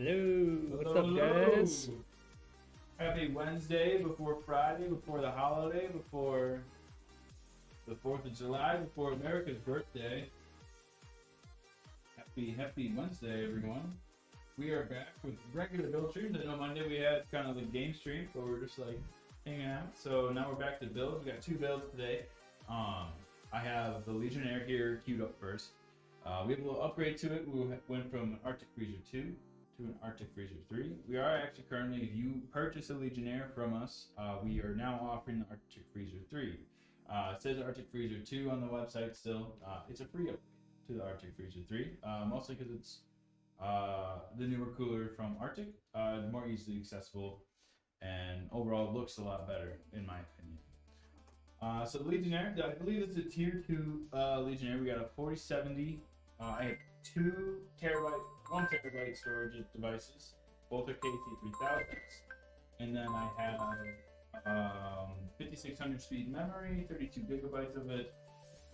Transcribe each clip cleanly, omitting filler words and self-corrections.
Hello, what's Hello, up, hello. guys? Happy Wednesday before Friday, before the holiday, before the 4th of July, before America's birthday. Happy Wednesday, everyone. We are back with regular build streams. I know Monday we had kind of the game stream, but we're just like hanging out. So now we're back to builds. We got 2 builds today. I have the Legionnaire here queued up first. We have a little upgrade to it. We went from Arctic Freezer 2 to an Arctic Freezer 3. We are actually currently, if you purchase a Legionnaire from us, we are now offering the Arctic Freezer 3. It says Arctic Freezer 2 on the website still. It's a free upgrade to the Arctic Freezer 3, mostly because it's the newer cooler from Arctic, more easily accessible, and overall looks a lot better, in my opinion. So the Legionnaire, I believe it's a tier 2 Legionnaire. We got a 4070. I have 1 terabyte storage devices. Both are KT3000s. And then I have 5600 speed memory, 32 gigabytes of it.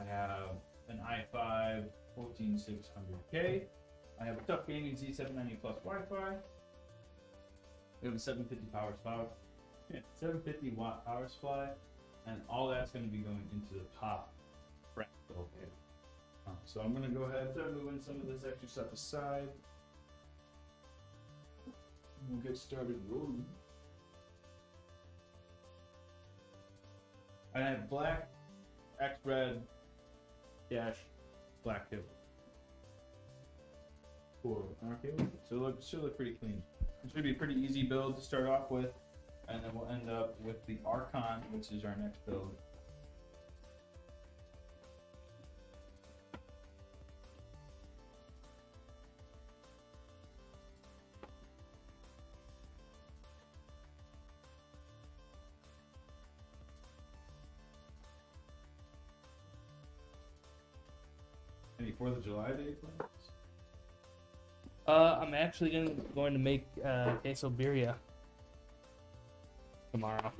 I have an i5 14600K. I have a Tough Gaming Z790 Plus Wi-Fi. We have a 750 watt power supply. And all that's going to be going into the top fractal. So I'm going to go ahead and start moving some of this extra stuff aside. We'll get started rolling. I have black, X red, dash, black cable. For our cable. So it should look pretty clean. It should be a pretty easy build to start off with. And then we'll end up with the Archon, which is our next build. Any 4th of July Day plans? I'm actually going to make queso birria tomorrow.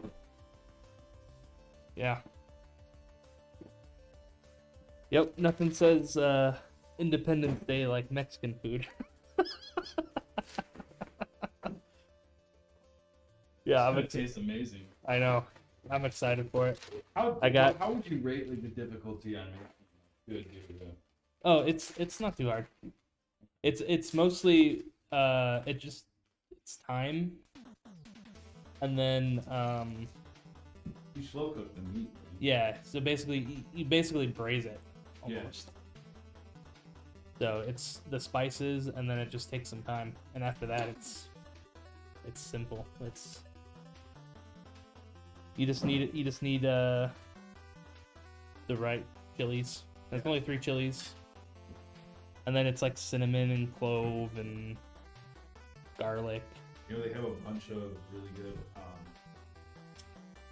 Yeah. Yep, nothing says Independence Day like Mexican food. Yeah, It tastes amazing. I know. I'm excited for it. How would you rate like the difficulty on making good birria? Oh, it's not too hard. It's mostly it's time. And then You slow cook the meat. Right? yeah, so basically you basically braise it almost. So it's the spices, and then it just takes some time, and after that it's simple. You just need the right chilies. There's only 3 chilies, and then it's like cinnamon and clove and garlic. You know, they have a bunch of really good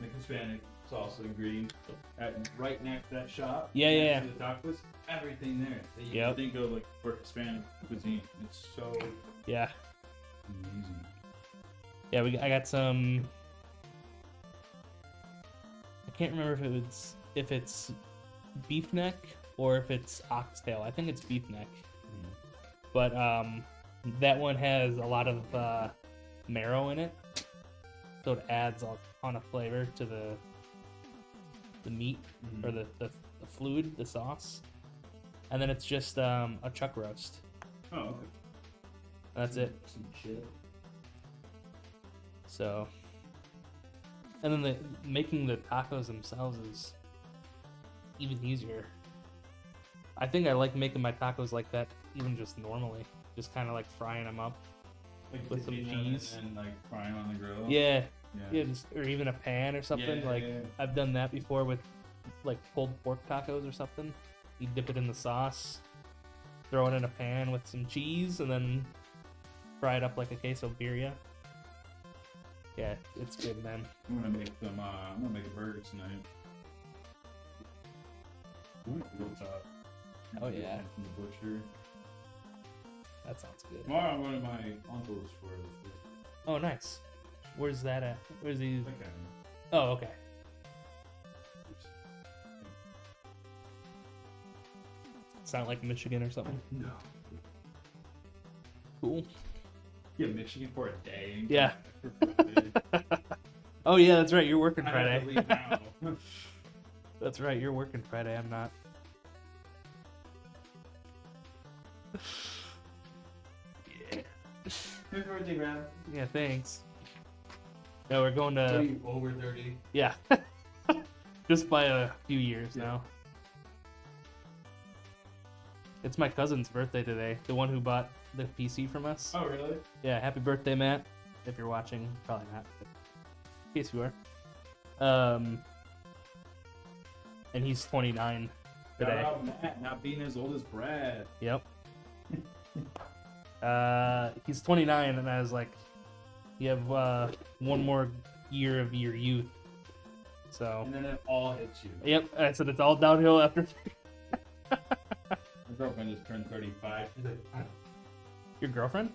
like Hispanic salsa ingredients right next to that shop. Yeah. Next to the tacos, everything there that you Yep. can think of like for Hispanic cuisine. It's so Yeah. amazing. Yeah, I got some. I can't remember if it's beef neck or if it's oxtail. I think it's beef neck. But that one has a lot of marrow in it, so it adds a ton of flavor to the meat or the fluid, the sauce. And then it's just a chuck roast. Oh, okay. That's it. Some shit. So, and then making the tacos themselves is even easier. I think I like making my tacos like that, even just normally, just kind of like frying them up Like with some tortilla cheese. and like frying on the grill. Yeah, Yeah. or even a pan or something. Yeah, like yeah. I've done that before with like pulled pork tacos or something. You dip it in the sauce, throw it in a pan with some cheese, and then fry it up like a queso birria. Yeah, it's good, man. I'm gonna make some. I'm gonna make a burger tonight. Real top. Oh, yeah. From the butcher. That sounds good. Tomorrow I'm going to my uncle's for the Oh, nice. Where's that at? Where's he? okay. Oh, okay. Sound like Michigan or something? No. Cool. Yeah, Michigan for a day. Yeah. Oh yeah, that's right. You're working I have to Friday. leave now. That's right. You're working Friday. I'm not. Yeah. Happy birthday, Brad. Yeah. Thanks. No, we're going Are to. you over 30? Yeah. Just by a few years now. It's my cousin's birthday today. The one who bought the PC from us. Oh, really? Yeah. Happy birthday, Matt. If you're watching, probably not. But in case you are. And he's 29 Shout today. out Matt, not being as old as Brad. Yep. He's 29, and I was like, you have one more year of your youth. So. And then it all hits you. Yep. I said it's all downhill after. My girlfriend just turned 35. She's like, Your girlfriend?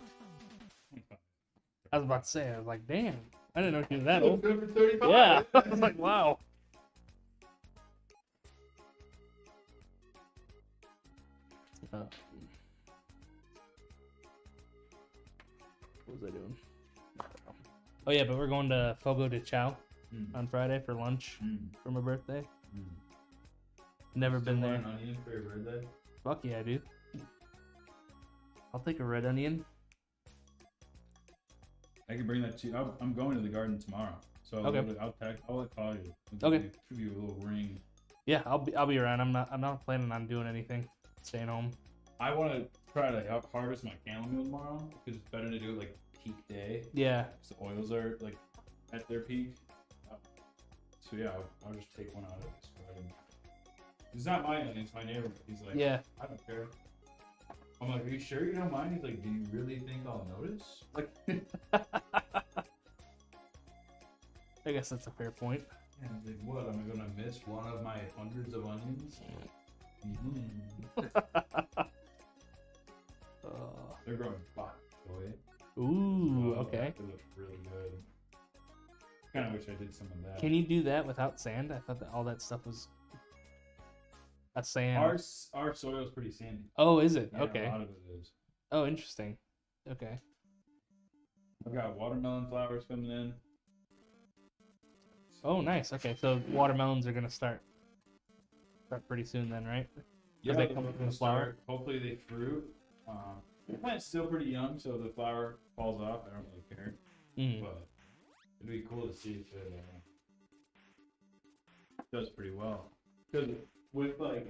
I was about to say. I was like, damn. I didn't know she was that old. good for 35. Yeah. I was like, wow. What was I doing? Oh yeah, but we're going to Fogo de Chao on Friday for lunch for my birthday. Never been there. An onion for your birthday? Fuck yeah, dude. I'll take a red onion. I can bring that to you. I'm going to the garden tomorrow, so Okay. I'll call you. Okay. Give you a little ring. Yeah, I'll be around. I'm not planning on doing anything. Staying home. I want to try to harvest my chamomile tomorrow because it's better to do it like peak day. Yeah. Because the oils are like at their peak. So yeah, I'll just take one out of this garden. It's not my onion, it's my neighbor. He's like, Yeah. I don't care. I'm like, are you sure you don't mind? He's like, do you really think I'll notice? Like, I guess that's a fair point. and I was like, what? Am I gonna miss one of my hundreds of onions? They're growing bok choy. Ooh, Oh, okay. It looks really good. Kind of wish I did some of that. Can you do that without sand? I thought that all that stuff was a sand. Our soil's pretty sandy. Oh, is it? Yeah, Okay. A lot of it is. Oh, interesting. Okay. I've got watermelon flowers coming in. Oh, nice. Okay, so watermelons are gonna start pretty soon then, right? Yeah, they they'll- come from they'll the flower? start- Hopefully they fruit. The plant's still pretty young, so the flower falls off. I don't really care, Mm. but it'd be cool to see if it does pretty well. Because with like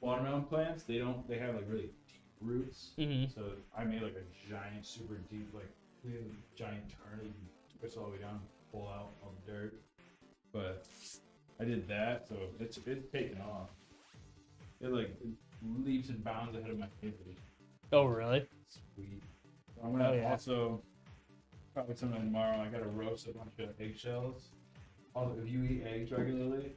watermelon plants, they have like really deep roots. Mm-hmm. So I made like a giant, super deep, like we have a giant turn that you can twist all the way down, pull out all the dirt. But I did that, so it's taken off. It like leaps and bounds ahead of my neighbors. Oh, really? Sweet. So I'm gonna Oh, yeah. also probably sometime tomorrow. I gotta roast a bunch of eggshells. Also, if you eat eggs regularly,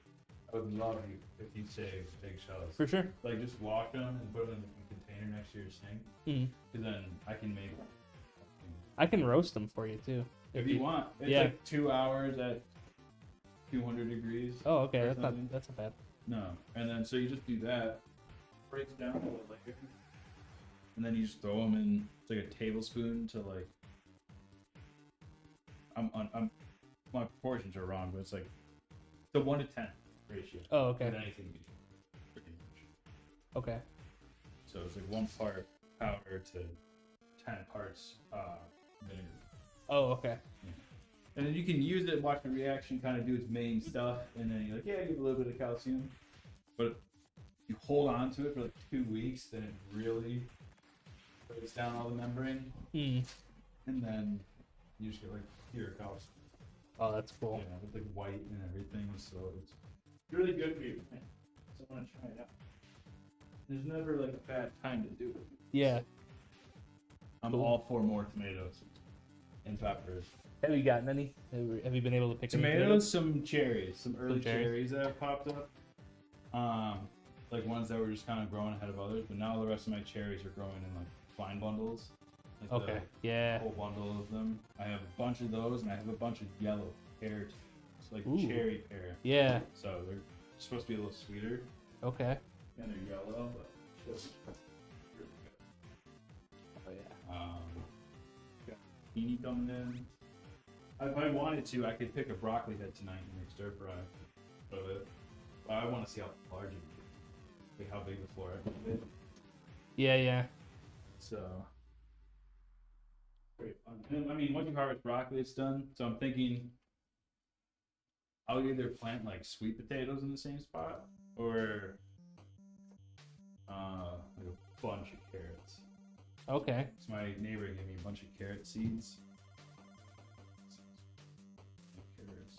I would love you if you save eggshells. For sure. Like just wash them and put them in a container next to your sink, Mm. because then I can make. I can roast them for you too. If you want, it's Yeah. like 2 hours at 200 degrees. Oh, okay. or That's something. not bad. No, and then so you just do that, breaks down a little later, and then you just throw them in. It's like a tablespoon to like. My proportions are wrong, but it's like the 1-to-10 ratio. Oh, okay. With anything you do, pretty much. Okay. So it's like 1 part powder to 10 parts vinegar. Oh, okay. And then you can use it, watch the reaction, kind of do its main stuff, and then you're like, yeah, give a little bit of calcium. But if you hold on to it for like 2 weeks, then it really breaks down all the membrane, Mm. and then you just get like pure calcium. Oh, that's cool. Yeah, with like white and everything, so it's really good for you. So I want to try it out. There's never like a bad time to do it. Yeah. I'm Cool. all for more tomatoes and peppers. Have you gotten any? Have you been able to pick any Tomatoes, some cherries, some early cherries. cherries that have popped up. Like ones that were just kind of growing ahead of others, but now the rest of my cherries are growing in like vine bundles. Like Okay. the Yeah. whole bundle of them. I have a bunch of those, and I have a bunch of yellow pear. It's like Ooh. cherry pear. Yeah. So they're supposed to be a little sweeter, Okay. and they're yellow, but just really good. Oh yeah. zucchini coming in. If I wanted to, I could pick a broccoli head tonight and make stir fry of it. But I want to see how large it is, like how big the floor is. Yeah, yeah. So, pretty fun. And, I mean, once you harvest broccoli, it's done. So I'm thinking I'll either plant like sweet potatoes in the same spot or like a bunch of carrots. Okay. So my neighbor gave me a bunch of carrot seeds. Carrots.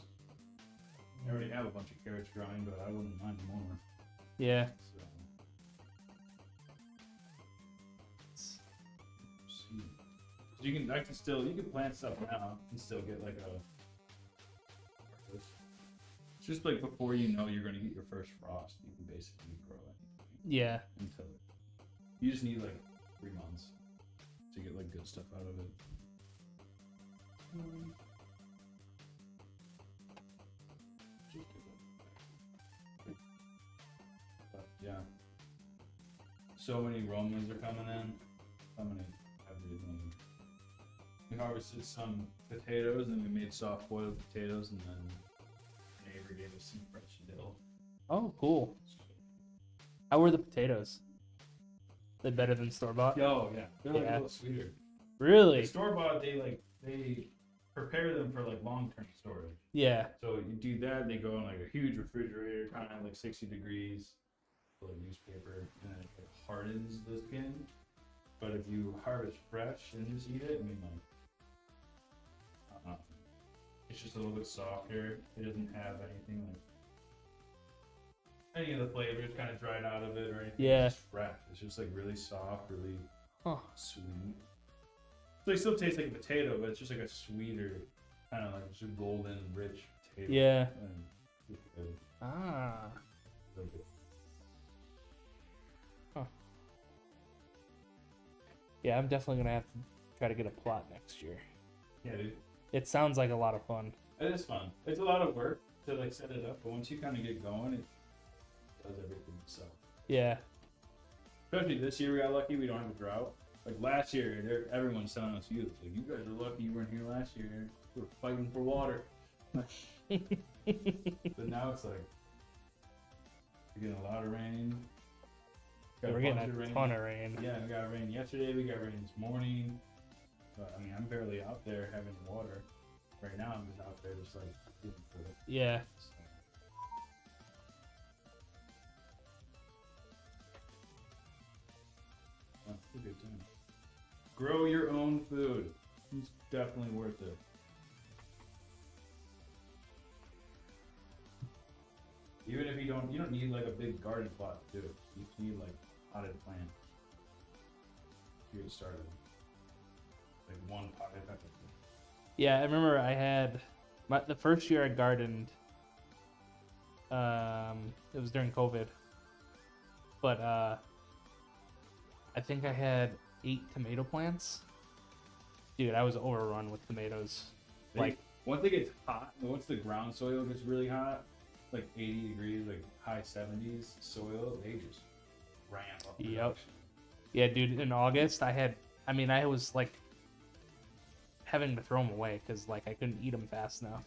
I already have a bunch of carrots growing, but I wouldn't mind more. Yeah. So. You can you can plant stuff now and still get like a. It's just like before you know you're gonna get your first frost, you can basically grow anything Yeah. until you just need like 3 months to get like good stuff out of it. But yeah, so many Romans are coming in. So many everything. We harvested some potatoes and we made soft boiled potatoes, and then our neighbor gave us some fresh dill. Oh, cool. How were the potatoes? They better than store bought? Oh yeah, they're like Yeah. a little sweeter. Really? Store bought, they prepare them for like long term storage. Yeah. So you do that, they go in like a huge refrigerator, kind of like 60 degrees, full of newspaper, and it like hardens the skin. But if you harvest fresh and just eat it, I mean like, it's just a little bit softer. It doesn't have anything like any of the flavors kind of dried out of it or anything. Yeah. It's just fresh. It's just like really soft, really Huh. sweet. So it still tastes like a potato, but it's just like a sweeter, kind of like just a golden, rich potato. Yeah. And it's good. Ah. Really good. Yeah, I'm definitely gonna have to try to get a plot next year. Yeah, dude. It sounds like a lot of fun. It is fun. It's a lot of work to like set it up, but once you kind of get going, it does everything itself. Yeah. Especially this year, we got lucky. We don't have a drought. Like last year, everyone's telling us, "You like, you guys are lucky you weren't here last year. We were fighting for water." But now it's like we're getting a lot of rain. Got We're bunch getting of a rain. ton of rain. Yeah, we got rain yesterday. We got rain this morning. But I mean, I'm barely out there having water. Right now, I'm just out there just like looking for it. Yeah. So. Oh, it's a good time. Grow your own food. It's definitely worth it. Even if you don't need like a big garden plot to do it. You just need like potted plant. You get started. Like one potted pepper. Yeah, I remember I had the first year I gardened. It was during COVID, but I think I had 8 tomato plants. Dude, I was overrun with tomatoes. Like once it gets hot, once the ground soil gets really hot, like 80 degrees, like high 70s soil, they just ramp up. Yep. Production. Yeah, dude. In August, I was like having to throw them away because like I couldn't eat them fast enough.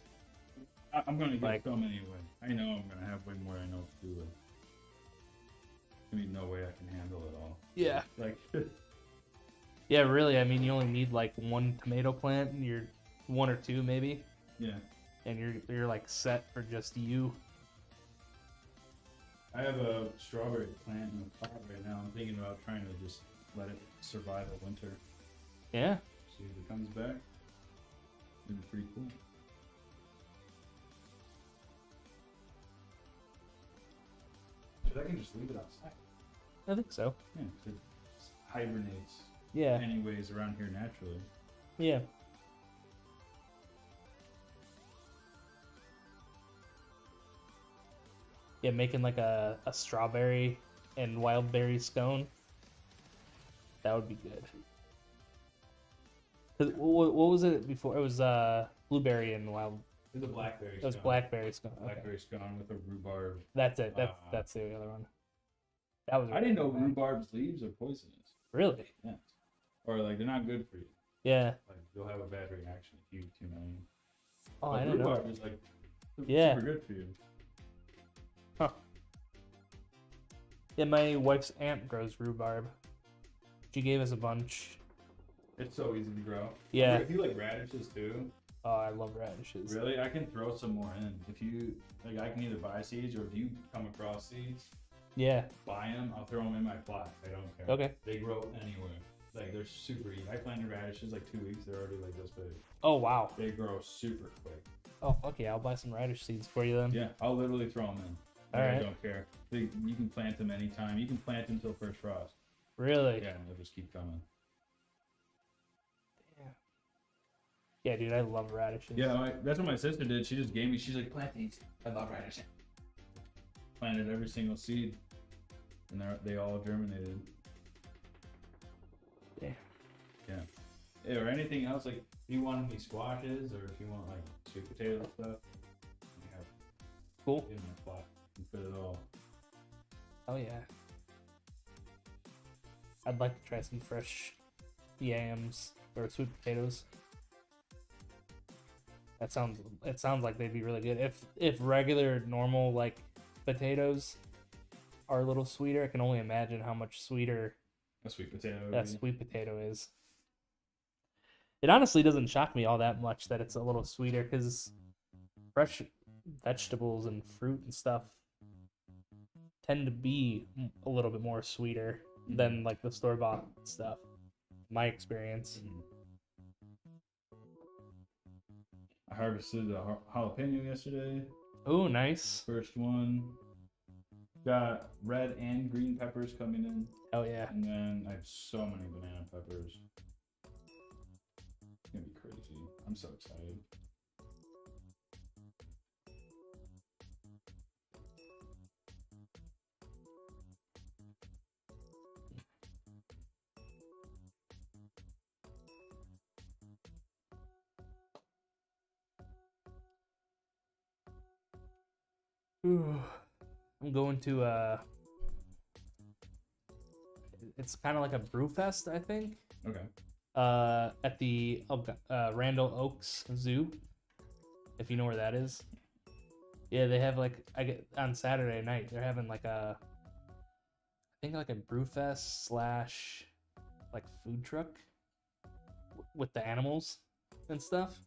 I'm gonna get Like- some anyway. I know I'm gonna have way more. I know what to do with. I mean, no way I can handle it all. Yeah. Like, Yeah, really. I mean, you only need like 1 tomato plant, and you're 1 or 2 maybe, yeah. and you're like set for just you. I have a strawberry plant in the pot right now. I'm thinking about trying to just let it survive a winter. Yeah. See if it comes back. It'd be pretty cool. Should I can just leave it outside? I think so. Yeah, 'cause it hibernates Yeah. anyways around here naturally. Yeah. Yeah, making like a strawberry and wild berry scone. That would be good. 'Cause what was it before? It was blueberry and wild. It's a blackberry. It was scone. blackberry scone. Okay. Blackberry scone with a rhubarb. That's it. That's the other one. That was. I didn't know really good. rhubarb's leaves are poisonous. Really? Yeah. Or like they're not good for you. Yeah. Like you'll have a bad reaction if you eat too many. Oh, But I didn't know. rhubarb is like Yeah. super good for you. Huh. Yeah, my wife's aunt grows rhubarb. She gave us a bunch. It's so easy to grow. Yeah. If you like radishes too, Oh, I love radishes. really, I can throw some more in. If you like, I can either buy seeds or if you come across seeds, Yeah. buy them. I'll throw them in my plot. I don't care. Okay. They grow anywhere. Like they're super easy. I planted radishes like 2 weeks. They're already like this big. Oh, wow. They grow super quick. Oh, fuck yeah. I'll buy some radish seeds for you then. Yeah, I'll literally throw them in. All Like, right. I don't care. You can plant them anytime. You can plant them till first frost. Really? Yeah, and they'll just keep coming. Yeah, dude, I love radishes. Yeah, that's what my sister did. She just gave me. She's like, plant these. I love radish. Planted every single seed, and they all germinated. Yeah. Yeah. Or anything else, like if you want any squashes or if you want like sweet potato stuff, you have Cool. in my plot. You put it all. Oh, yeah. I'd like to try some fresh yams or sweet potatoes. It sounds like they'd be really good. If regular normal like potatoes are a little sweeter, I can only imagine how much sweeter A sweet potato. would that be- sweet potato is. It honestly doesn't shock me all that much that it's a little sweeter because fresh vegetables and fruit and stuff tend to be a little bit more sweeter than like the store-bought stuff. My experience. Mhm. I harvested a jalapeno yesterday. Oh, nice. First one. Got red and green peppers coming in. Oh yeah. And then I have so many banana peppers. It's gonna be crazy. I'm so excited. I'm going to it's kind of like a brew fest, I think. Okay. At the Randall Oaks Zoo, if you know where that is. Yeah, they have like on Saturday night they're having like I think like a brew fest / like food truck with the animals and stuff.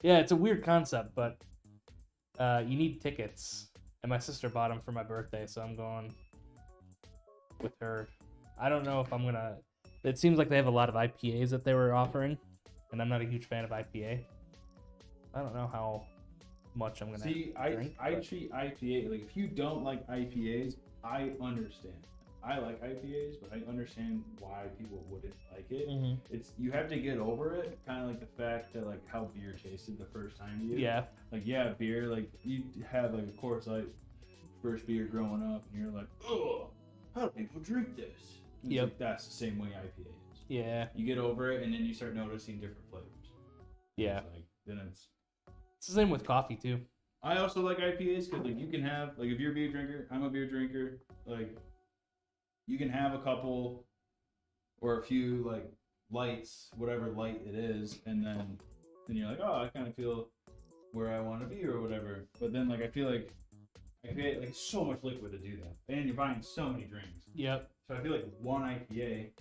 Yeah, it's a weird concept, but you need tickets, and my sister bought them for my birthday, so I'm going with her. I don't know if I'm gonna. It seems like they have a lot of IPAs that they were offering, and I'm not a huge fan of IPA. I don't know how much I'm gonna See, drink. I but- treat IPA like if you don't like IPAs, I understand. I like IPAs, but I understand why people wouldn't like it. Mhm. It's you have to get over it, kind of like the fact that like how beer tasted the first time you. Yeah, Like beer, like you have like of course like first beer growing up, and you're like, oh, how do people drink this? And it's Yep. like, that's the same way IPA is. yeah, You get over it, and then you start noticing different flavors. yeah. It's like, then it's. It's the same with coffee too. I also like IPAs because like you can have like if you're a beer drinker, I'm a beer drinker. Like you can have a couple or a few like lights, whatever light it is, and then you're like, oh, I kind of feel where I want to be or whatever. But then like I feel like IPA like so much liquid to do that, and you're buying so many drinks. Yep. So I feel like one IPA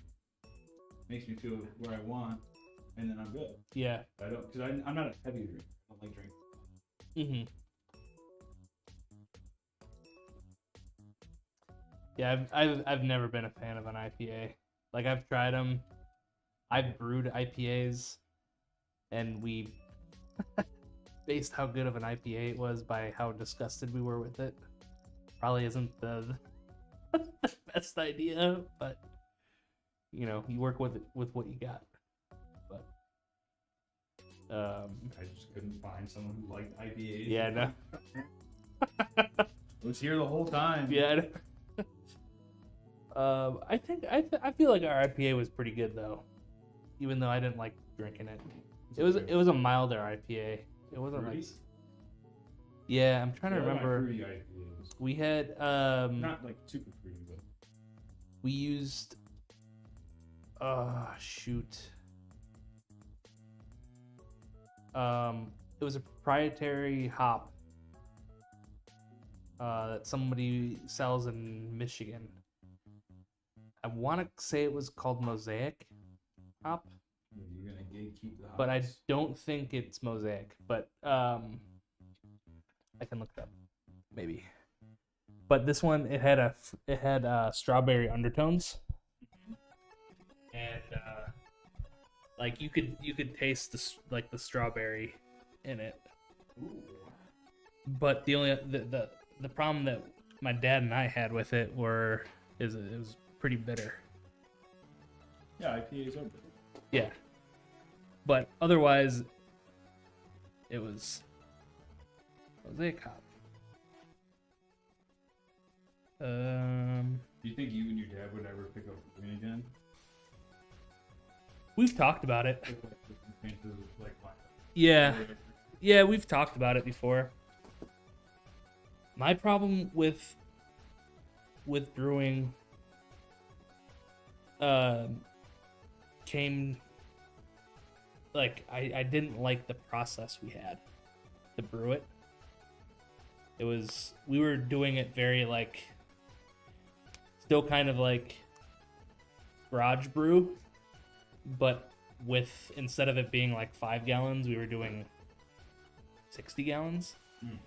makes me feel where I want, and then I'm good. Yeah. I don't because I'm not a heavy drinker. I don't like drinking. Mhm. Yeah, I've never been a fan of an IPA. Like I've tried them. I've brewed IPAs, and we based how good of an IPA it was by how disgusted we were with it. Probably isn't the best idea, but you know, you work with what you got. But I just couldn't find someone who liked IPAs. yeah, no. It was here the whole time. Yeah. I think I feel like our IPA was pretty good though, even though I didn't like drinking it. It was a milder IPA. It wasn't like. Fruity? Yeah, I'm trying to Yeah, I like remember. fruity IPAs. We had Not like super fruity, but we used shoot. It was a proprietary hop that somebody sells in Michigan. I want to say it was called Mosaic hop, You're gonna gatekeep the hops. but I don't think it's Mosaic. But I can look it up, maybe. But this one, it had strawberry undertones, and like you could taste the strawberry in it. Ooh. But the problem that my dad and I had with it is it was pretty bitter. Yeah, IPAs are bitter. Yeah. But otherwise, it was Mosaic hop. Do you think you and your dad would ever pick up brewing again? We've talked about it. Like, Yeah, we've talked about it before. My problem with brewing came like I didn't like the process we had to brew it. We were doing it very like still kind of like garage brew, but with instead of it being like 5 gallons, we were doing 60 gallons. Mm.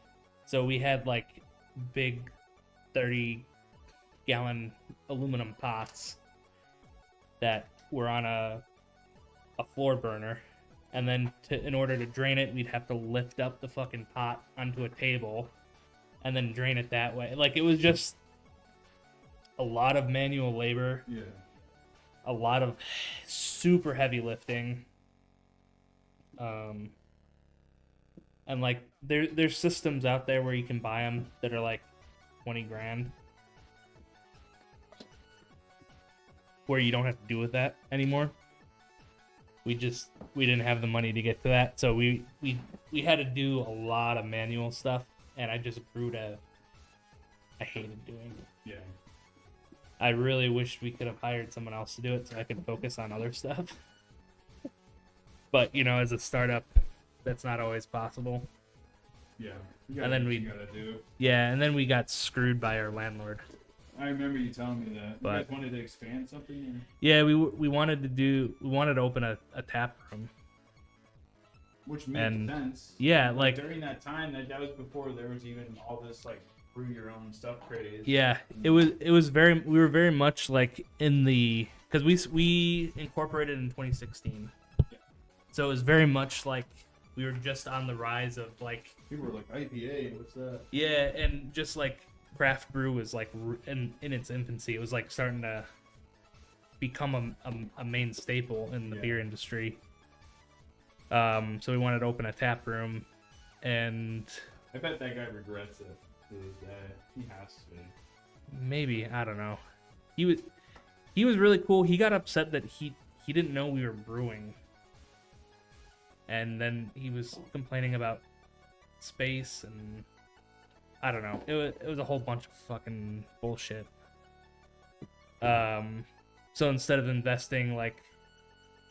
So we had like big 30-gallon aluminum pots that were on a floor burner, and then in order to drain it, we'd have to lift up the fucking pot onto a table and then drain it that way. Like, it was just a lot of manual labor. Yeah. A lot of super heavy lifting. And like there's systems out there where you can buy them that are like 20 grand, where you don't have to do with that anymore. We didn't have the money to get to that, so we had to do a lot of manual stuff, and I just brewed I hated doing it. Yeah. I really wished we could have hired someone else to do it so I could focus on other stuff. But, as a startup, that's not always possible. Yeah. And then you gotta do. Yeah, and then we got screwed by our landlord. I remember you telling me that. But, you guys wanted to expand something? Or? Yeah, we wanted to open a tap room. Which made sense. Yeah, like during that time, that was before there was even all this like brew your own stuff craze. Yeah, we were very much like in the, because we incorporated in 2016. Yeah. So it was very much like we were just on the rise of like people were like, IPA, what's that? Yeah, and just like craft brew was like in its infancy. It was like starting to become a main staple in the beer industry. So we wanted to open a tap room, and I bet that guy regrets it to this day. He has to. Maybe, I don't know. He was really cool. He got upset that he didn't know we were brewing, and then he was complaining about space, and I don't know. It was a whole bunch of fucking bullshit. So instead of investing like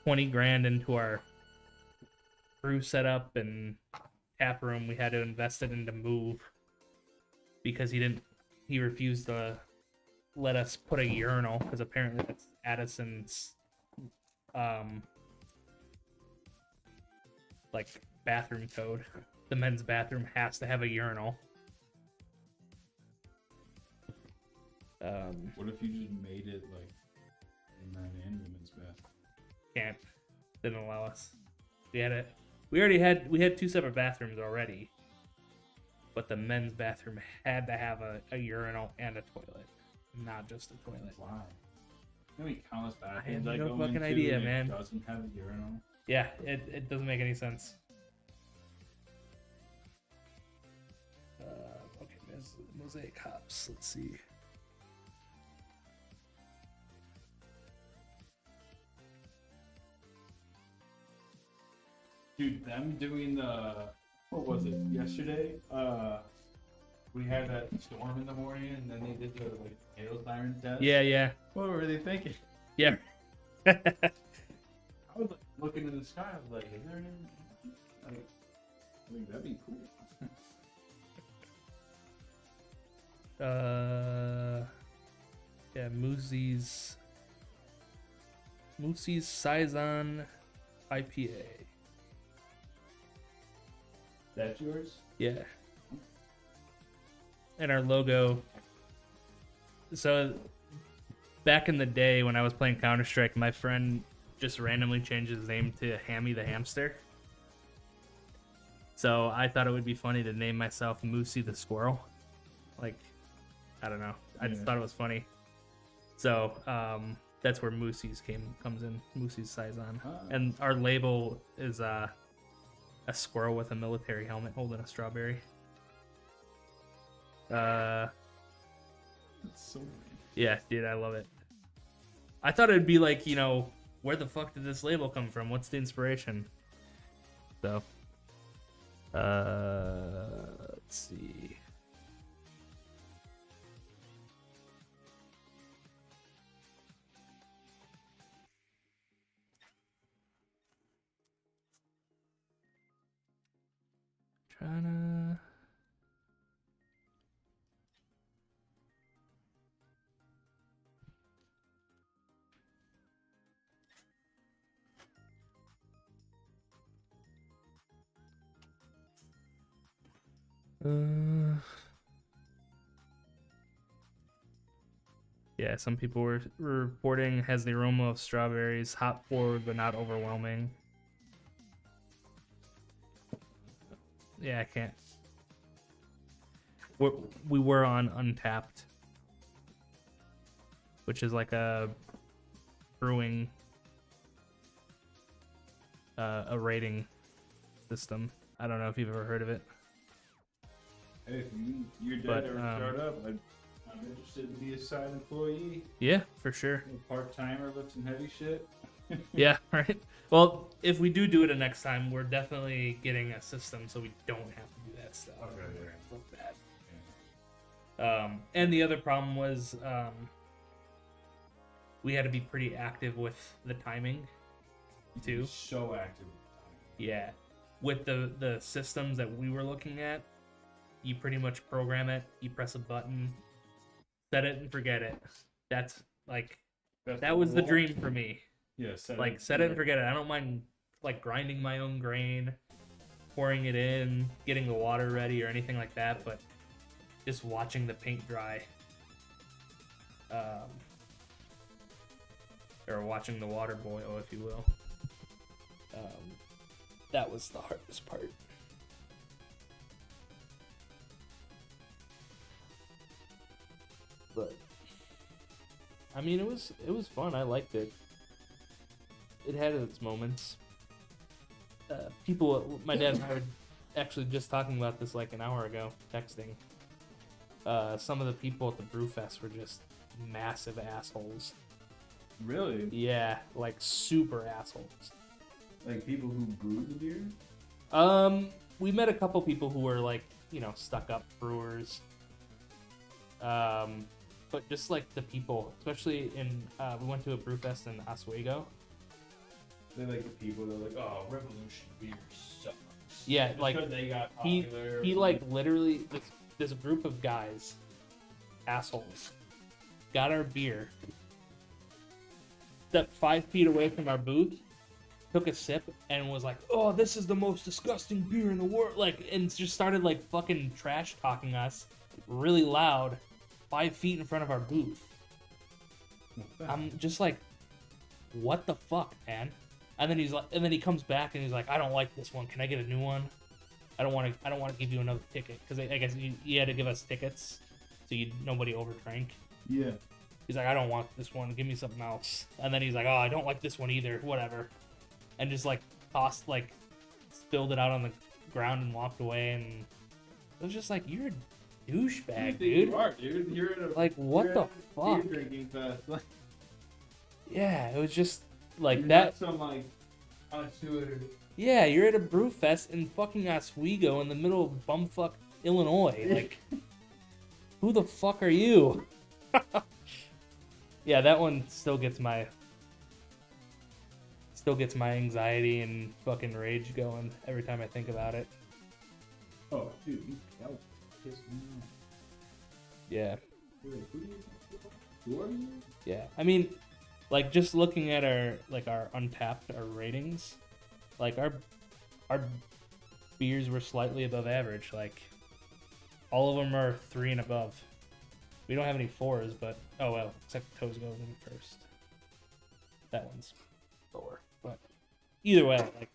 20 grand into our brew setup and tap room, we had to invest it into move, because he refused to let us put a urinal, because apparently that's Addison's like bathroom code. The men's bathroom has to have a urinal. What if you just made it like men and women's bath? Can't. Didn't allow us. We had 2 separate bathrooms already, but the men's bathroom had to have a urinal and a toilet, not just a toilet. Why? You know, countless bathrooms. I have I no go fucking into idea, and man. It doesn't have a urinal. Yeah, it doesn't make any sense. Okay, there's Mosaic hops. Let's see. Dude, them doing what was it, yesterday? We had that storm in the morning, and then they did the like hail siren test. Yeah. What were they thinking? Yeah. I was like looking in the sky. I was like, is there any? I think that'd be cool. Yeah, Moosey's Saison IPA. That's yours? Yeah. And our logo. So back in the day when I was playing Counter-Strike, my friend just randomly changed his name to Hammy the Hamster. So I thought it would be funny to name myself Moosey the Squirrel. Like, I don't know. I just thought it was funny. So that's where Moosey's comes in. Moosey's Saison. And our label is a squirrel with a military helmet holding a strawberry. That's so funny. Yeah, dude, I love it. I thought it'd be like, you know, where the fuck did this label come from? What's the inspiration? So, let's see. Trying to... Yeah, some people were reporting has the aroma of strawberries, hop forward but not overwhelming. Yeah, I can't. We were on Untapped, which is like a brewing, a rating system. I don't know if you've ever heard of it. Hey, if you're dead But, or start up, I'm interested to be a side employee. Yeah, for sure. A part-timer lifting heavy shit. Yeah, right. Well, if we do it next time, we're definitely getting a system so we don't have to do that stuff. Okay, yeah. Fuck that. And the other problem was we had to be pretty active with the timing, too. So active. Yeah, with the systems that we were looking at, you pretty much program it. You press a button, set it and forget it. That's like that was the dream for me. Yeah, set it and forget it. I don't mind like grinding my own grain, pouring it in, getting the water ready or anything like that, but just watching the paint dry. Or watching the water boil, if you will. That was the hardest part. But I mean, it was fun. I liked it. It had its moments. My dad and I were actually just talking about this like an hour ago, texting. Some of the people at the Brewfest were just massive assholes. Really? Yeah, like super assholes. Like people who brewed the beer? We met a couple people who were like, you know, stuck up brewers. But just like the people, especially we went to a Brewfest in Oswego. They're like the people that are like, oh, Revolution beer sucks. Yeah, Just like 'cause they got popular. he like literally this group of guys, assholes, got our beer, stepped 5 feet away from our booth, took a sip, and was like, "Oh, this is the most disgusting beer in the world!" Like, and just started like fucking trash talking us, really loud, 5 feet in front of our booth. I'm just like, what the fuck, man? And then he comes back and he's like, I don't like this one. Can I get a new one? I don't want to give you another ticket because I guess you had to give us tickets so nobody overdrank. Yeah. He's like, I don't want this one. Give me something else. And then he's like, oh, I don't like this one either. Whatever. And just like spilled it out on the ground and walked away. And it was just like, you're a douchebag, dude. You are, dude. You're at a what the fuck? beer drinking fest. Yeah, it was just like You're that. Not some like connoisseur. Yeah, you're at a brew fest in fucking Oswego in the middle of bumfuck Illinois. Like, who the fuck are you? Yeah, that one still gets still gets my anxiety and fucking rage going every time I think about it. Oh, dude, that was pissed me off. Yeah. Wait, who are you? Yeah. I mean, like just looking at our Untapped, our ratings, like our beers were slightly above average. Like all of them are 3 and above. We don't have any 4s, but oh well, except Toes goes in first. That one's 4. But either way, like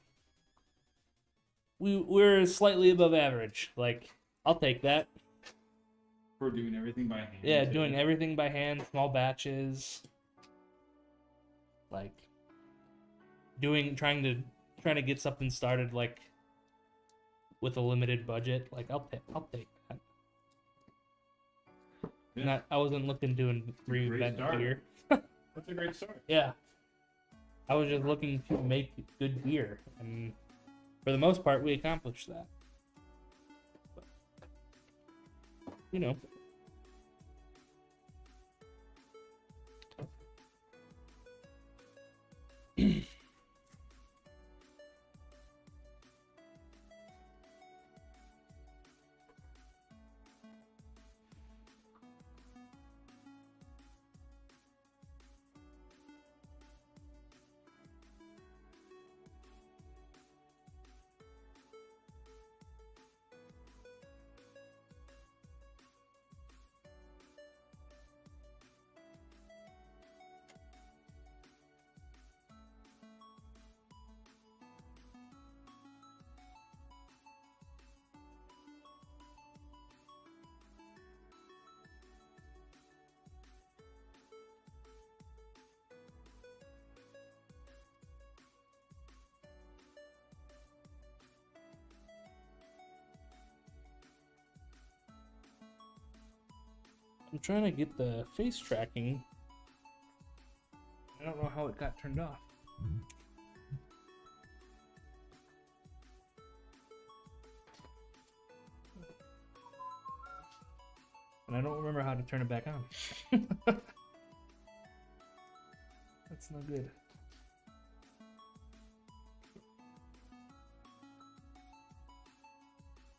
we're slightly above average. Like I'll take that. For doing everything by hand. Yeah, too. doing everything by hand, small batches. Like trying to get something started like with a limited budget. Like I'll take that. Yeah. I wasn't looking to Great reinvent start. beer. That's a great start. Yeah. I was just looking to make good beer, and for the most part, we accomplished that. But, you know. I'm trying to get the face tracking. I don't know how it got turned off. And I don't remember how to turn it back on. That's no good.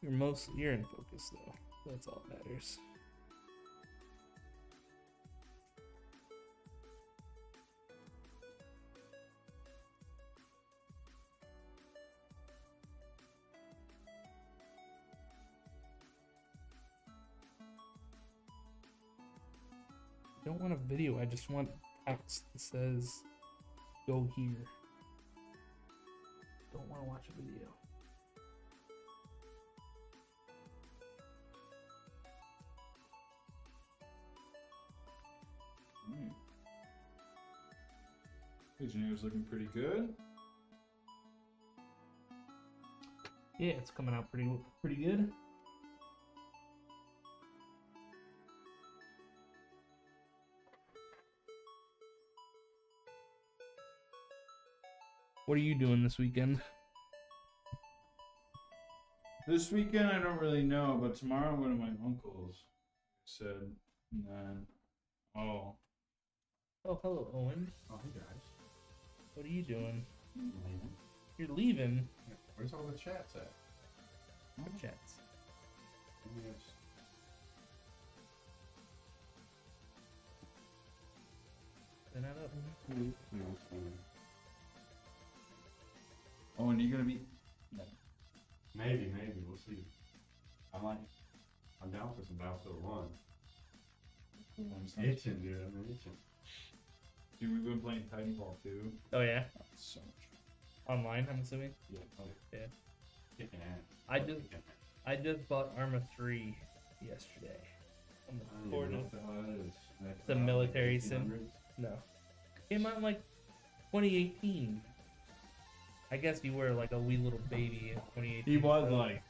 You're in focus though. That's all that matters. I don't want a video, I just want text that says go here. Don't want to watch a video. Engineer's looking pretty good. Yeah, it's coming out pretty good. What are you doing this weekend? This weekend, I don't really know, but tomorrow I'm going to my uncle's. Said, and then, Oh, hello, Owen. Oh, hey guys. What are you doing? Leaving. You're leaving. Where's all the chats at? What chats? Yes. They're not up. oh, and you're going to be. Maybe, we'll see. I'm down for some Battlefield 1. I'm itching, dude. I'm itching. Dude, we've been playing Titanfall 2. Oh yeah, So much online. I'm assuming. Yeah. Oh, Yeah. Kicking ass. I just bought Arma 3 yesterday. I'm I don't looking even forward know to what the hell that is. That's The about military 1800s? sim. No. Came out in like 2018. I guess you were like a wee little baby in 2018. He was so- like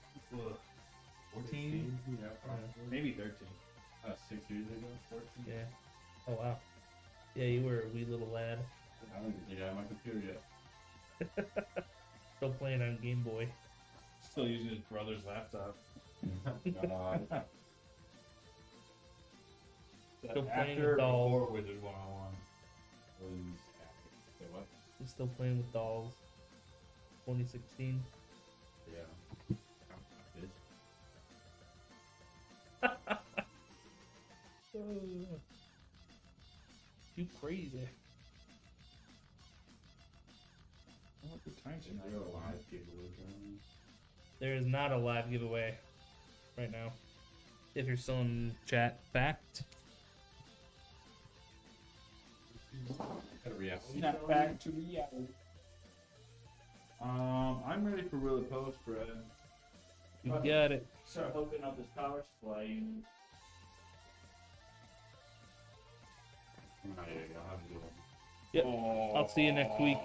14, Yeah, probably. maybe 13. 6 years ago, 14. Yeah. Oh wow. Yeah, you were a wee little lad. I don't even think I have my computer yet. Still playing on Game Boy. Still using his brother's laptop. God. Still playing After with dolls. before Wizard 101. Was so what? was still playing with dolls. 2016. Yeah. You crazy. What the times Is there a live giveaway going? There is not a live giveaway right now. If you're still in chat, fact. Got a reality. Snap back to reality. I'm ready for Wheel of Post, Brad. You got it. Start hooking up this power supply. Oh, yeah, I'll have to do it. Yep. I'll see you next week.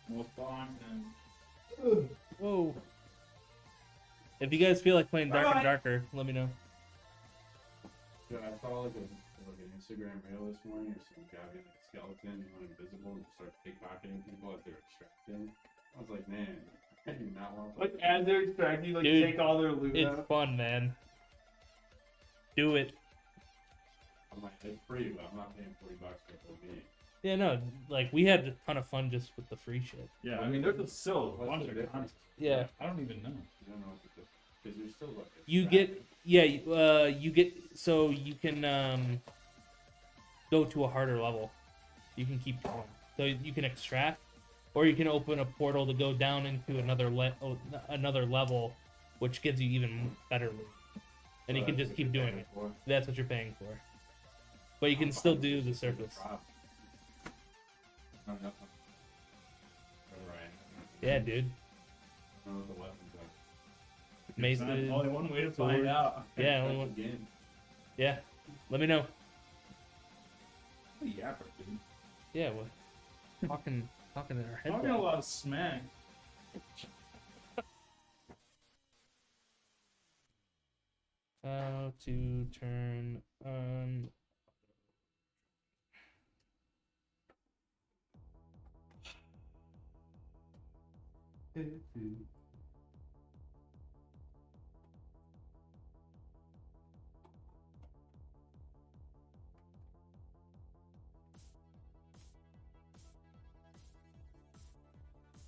Most bombs and Whoa. If you guys feel like playing Dark Bye-bye. and Darker, let me know. Yeah, I saw like an Instagram reel this morning of some guy being like a skeleton and went invisible and just started pickpocketing people as they're extracting. I was like, man, I do not want to like as they're extracting, like Dude, take all their loot It's out. fun, man. Do it. I'm like, it's free, but I'm not paying $40 for the whole game. Yeah, no, like we had a ton of fun just with the free shit. Yeah, I mean there's still a What's bunch the of difference? content. Yeah. I don't even know. You don't know what to do. Because you're still like You get, yeah, you get, so you can go to a harder level. You can keep going. So you can extract, or you can open a portal to go down into another level, which gives you even better loot. And you can just keep doing it. That's what you're paying for. But you can still do the surface. Yeah, dude. I don't know what the weapons are. Mason. Only one way to Sword. find out. Yeah, That's only the one. game. Yeah. Let me know. Yeah, dude. Yeah, well, talking in our head. Talking a lot of smack. How to turn on.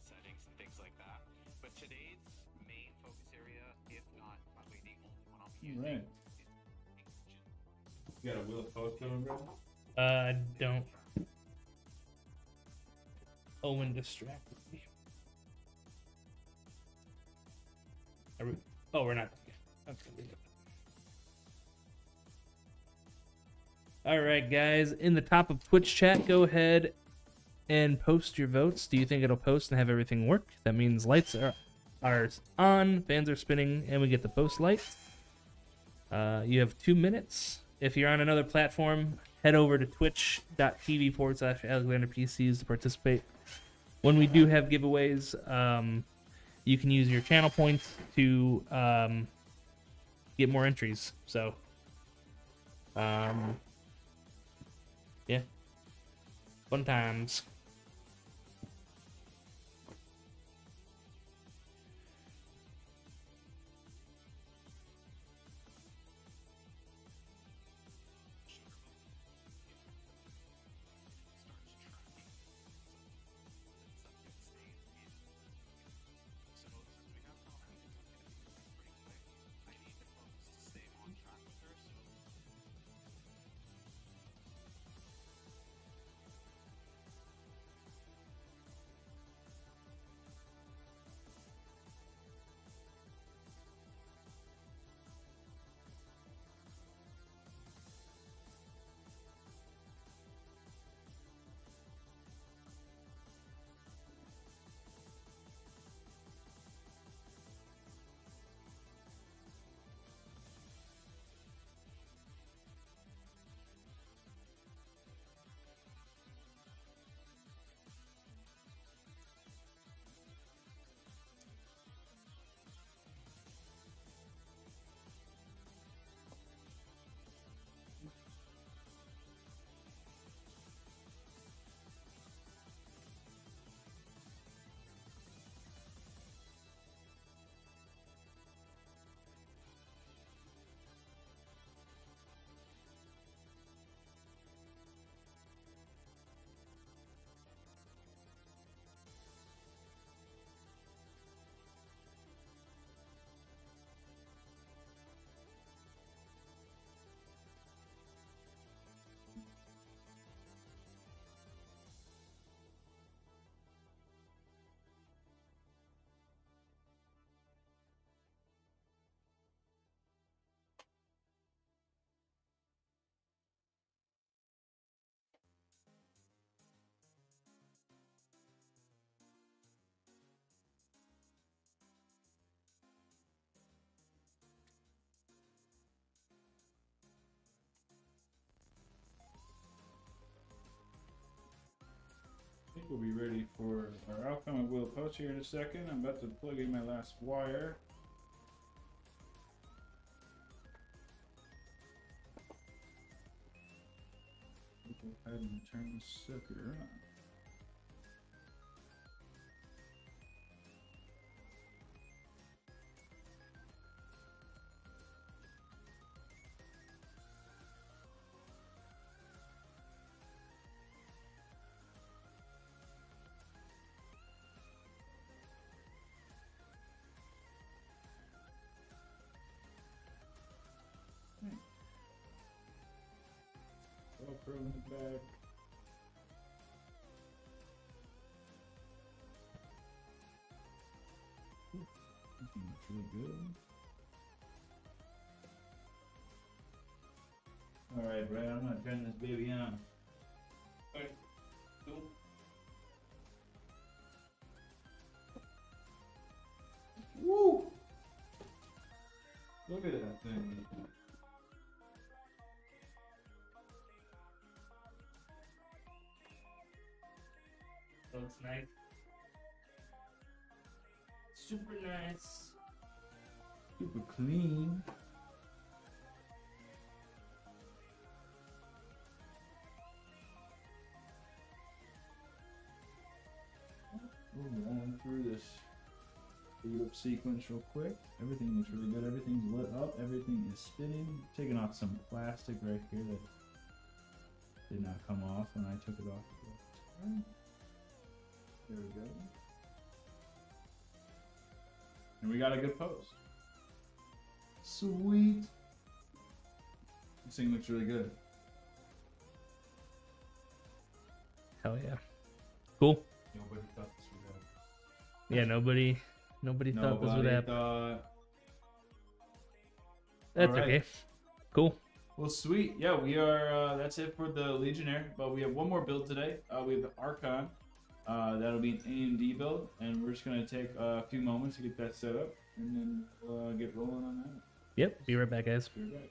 Settings and things like that. But today's main focus area, if not probably the only one I'll be using, Right. is You got a Wheel of Post going, bro? I don't. Owen distracted me. Oh, we're not. Okay. All right, guys. In the top of Twitch chat, go ahead and post your votes. Do you think it'll post and have everything work? That means lights are on, fans are spinning, and we get the post light. You have 2 minutes. If you're on another platform, head over to twitch.tv/AlexanderPCs to participate. When we do have giveaways, you can use your channel points to get more entries. So, yeah, fun times. think we'll be ready for our outcome. I will post here in a second. I'm about to plug in my last wire. Go ahead and turn this sucker on. GoPro in the back. Looking really good. Alright, Brad, I'm gonna turn this baby on. Alright, cool. Woo! Look at that thing. Looks nice. Super nice. Super clean. We're going through this boot up sequence real quick. Everything looks really good. Everything's lit up. Everything is spinning. Taking off some plastic right here that did not come off when I took it off. There we go. And we got a good pose. Sweet. This thing looks really good. Hell yeah. Cool. Nobody thought this would happen. Yeah, nobody thought this would happen. Thought... That's Alright. okay. Cool. Well, sweet. Yeah, we are. That's it for the Legionnaire. But we have one more build today. We have the Archon. That'll be an AMD build, and we're just gonna take a few moments to get that set up, and then we'll get rolling on that. Yep. Be right back, guys. Be right back.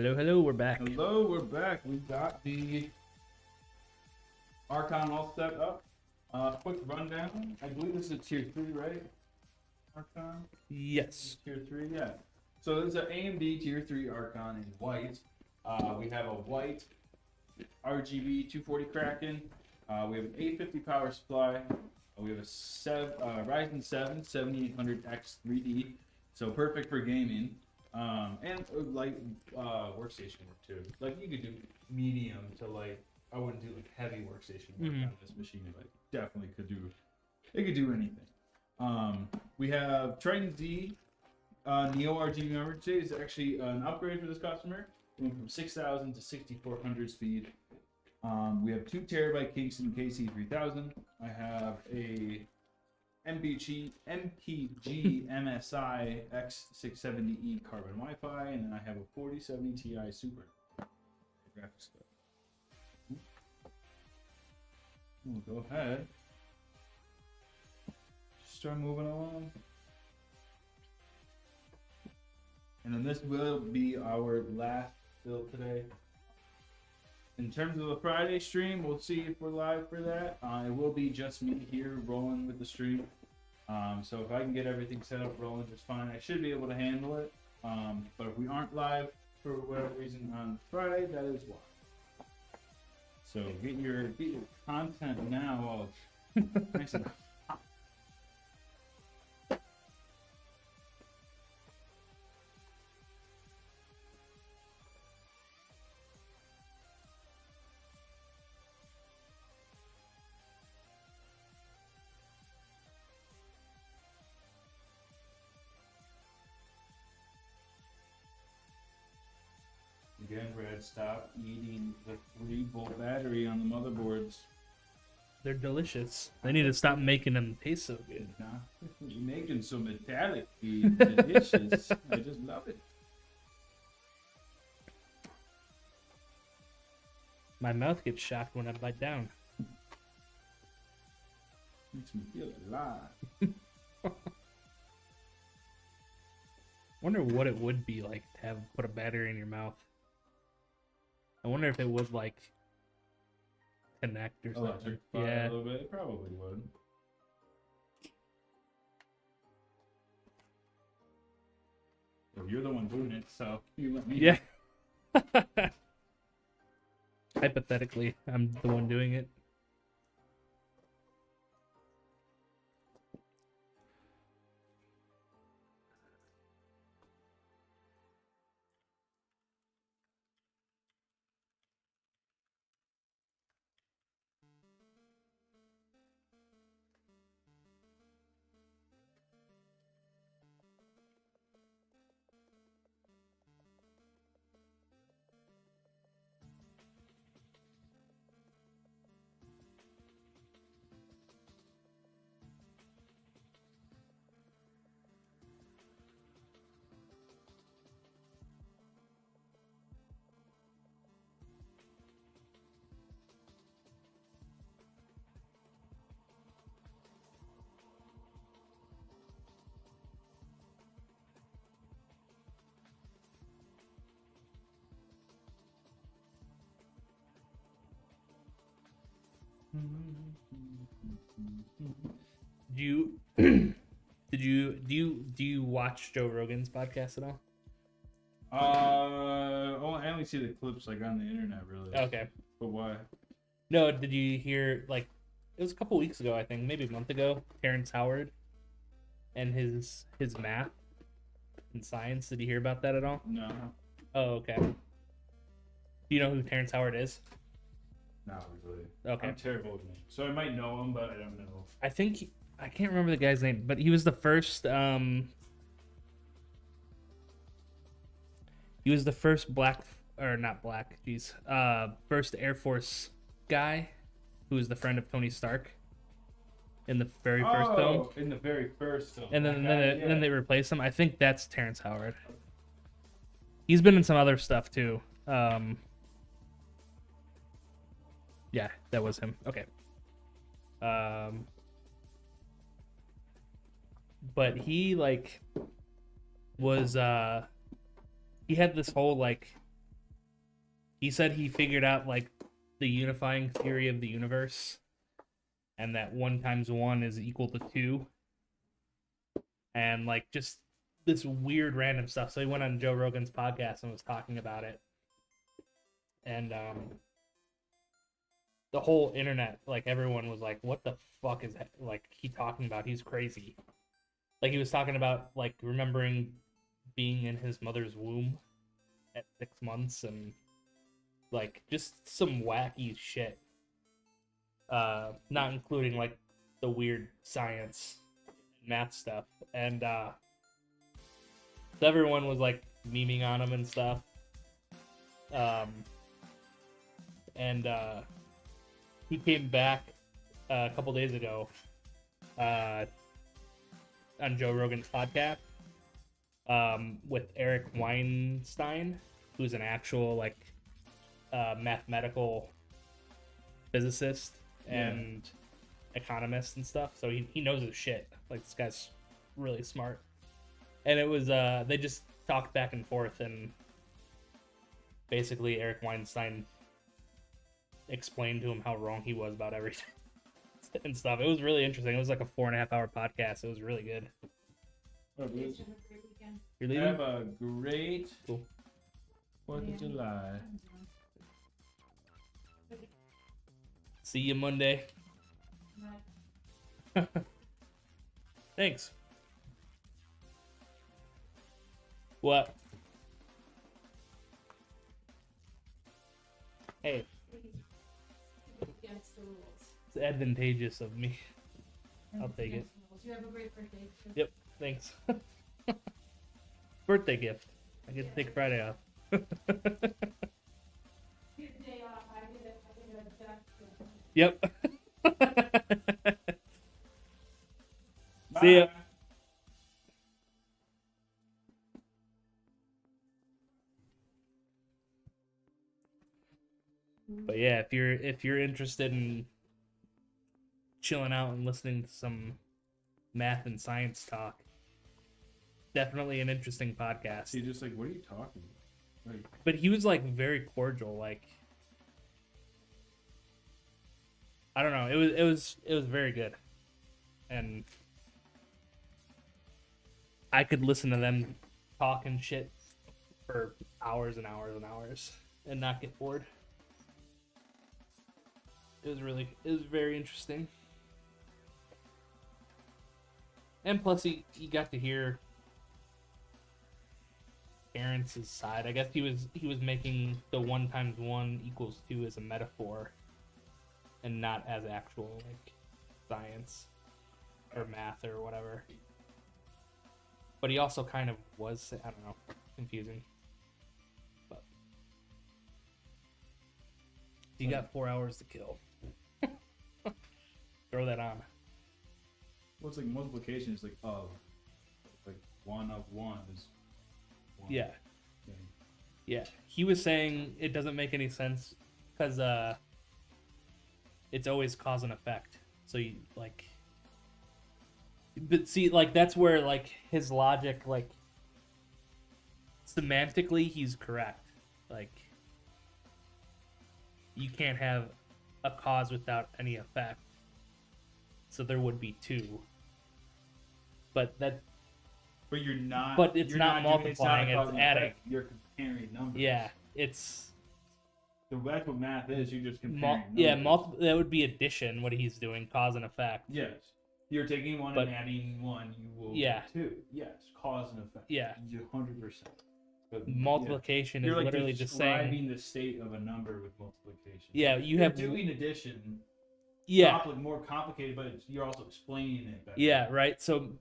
Hello, we're back. Hello, we're back. We've got the Archon all set up. Quick rundown. I believe this is a tier 3, right? Archon? Yes. Tier 3, yeah. So this is an AMD tier 3 Archon in white. We have a white RGB 240 Kraken. We have an 850 power supply. We have a Ryzen 7 7800X 3D. So perfect for gaming. And light workstation work too. Like you could do medium to like, I wouldn't do like heavy workstation work on this machine. Like definitely could do, it could do anything. We have Triton Z Neo RGB memory. Today is actually an upgrade for this customer. Went from 6,000 to 6,400 speed. We have 2 terabyte Kingston KC3000. I have a MPG MSI X670E carbon Wi-Fi, and then I have a 4070 Ti Super graphics card. We'll go ahead. Start moving along. And then this will be our last build today. In terms of the Friday stream, we'll see if we're live for that. It will be just me here rolling with the stream. So if I can get everything set up rolling just fine, I should be able to handle it. But if we aren't live for whatever reason on Friday, that is why. So get your content now all nice and hot. Again, Brad, stop eating the 3-volt battery on the motherboards. They're delicious. They need to stop making them taste so good. Nah, you're making so metallic, delicious. I just love it. My mouth gets shocked when I bite down. Makes me feel alive. Wonder what it would be like to have put a battery in your mouth. I wonder if it would like connect or something. Electrify a little bit. It probably would. Well, you're the one doing it, so you let me. Yeah. Hypothetically, I'm the one doing it. Do you do you watch Joe Rogan's podcast at all? I only see the clips like on the internet, really. Okay. But why? No, did you hear like it was a couple weeks ago, I think, maybe a month ago, Terrence Howard and his math and science. Did you hear about that at all? No. Oh, okay. Do you know who Terrence Howard is? Not really. Okay. I'm terrible with names. So I might know him, but I don't know. I think I can't remember the guy's name, but he was the first black, or not black, geez, first Air Force guy who was the friend of Tony Stark in the very first film. In the very first film. And then they replaced him. I think that's Terrence Howard. He's been in some other stuff too. Yeah, that was him. Okay. But he like was he had this whole like he said he figured out like the unifying theory of the universe, and that 1 times 1 is equal to 2, and like just this weird random stuff. So he went on Joe Rogan's podcast and was talking about it, and the whole internet, like everyone was like, "What the fuck is that? Like he talking about? He's crazy." Like he was talking about like remembering being in his mother's womb at 6 months and like just some wacky shit. Not including like the weird science, math stuff, and so everyone was like memeing on him and stuff. And he came back a couple days ago on Joe Rogan's podcast with Eric Weinstein, who's an actual like mathematical physicist and economist and stuff. So he knows his shit. Like this guy's really smart. And it was they just talked back and forth, and basically Eric Weinstein explained to him how wrong he was about everything and stuff. It was really interesting. It was like a 4.5 hour podcast. It was really good. Oh, dude. You're leaving? Have a great Cool. 4th of July. See you Monday. Thanks. What? Hey, Against the rules. it's advantageous of me. I'll take it. Against the rules. You have a great birthday. Yep, thanks. Birthday gift. I get to take Friday off. Get the day off. I get it. Yep. See ya. Bye. But yeah, if you're interested in chilling out and listening to some math and science talk, definitely an interesting podcast. He's just like, what are you talking about? Like, But he was like very cordial, like I don't know, it was very good. And I could listen to them talking shit for hours and hours and hours and not get bored. It was very interesting. And plus he got to hear Terrence's side. I guess he was making the 1 times 1 equals 2 as a metaphor and not as actual like science or math or whatever. But he also kind of was, I don't know, confusing. But you got 4 hours to kill. Throw that on. well, it's like multiplication is like of. Like 1 of 1 is 1. Yeah. Yeah. He was saying it doesn't make any sense because it's always cause and effect. So you like, but see, like that's where like his logic, like semantically, he's correct. Like you can't have a cause without any effect. So there would be 2. But that, But you're not. But it's you're not doing- multiplying, not a it's cause and adding. effect. You're comparing numbers. yeah, it's That's what math is. You're just comparing. yeah, numbers. that would be addition. What he's doing, cause and effect. Yes. You're taking 1 But- and adding 1. You will Yeah. get 2. Yes. Cause and effect. Yeah. 100%. But, Multiplication You're is like literally just saying. describing the state of a number with multiplication. Yeah, you You're have doing addition. yeah, More complicated, but you're also explaining it better. yeah, right. So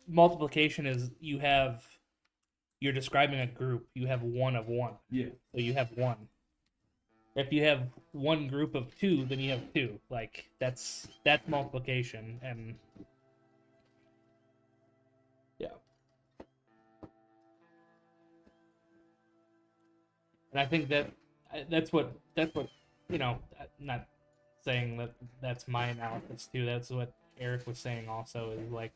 multiplication is you're describing a group. You have 1 of 1. Yeah. So you have 1. If you have 1 group of 2, then you have 2. Like that's multiplication, and yeah. And I think that's what you know. Not saying that that's my analysis too. That's what Eric was saying also, is like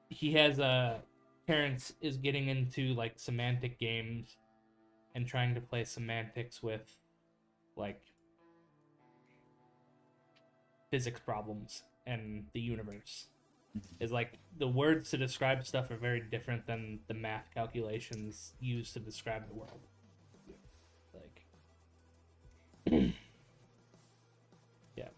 he has Terrence is getting into like semantic games and trying to play semantics with like physics problems and the universe. Is like the words to describe stuff are very different than the math calculations used to describe the world. Like, yeah.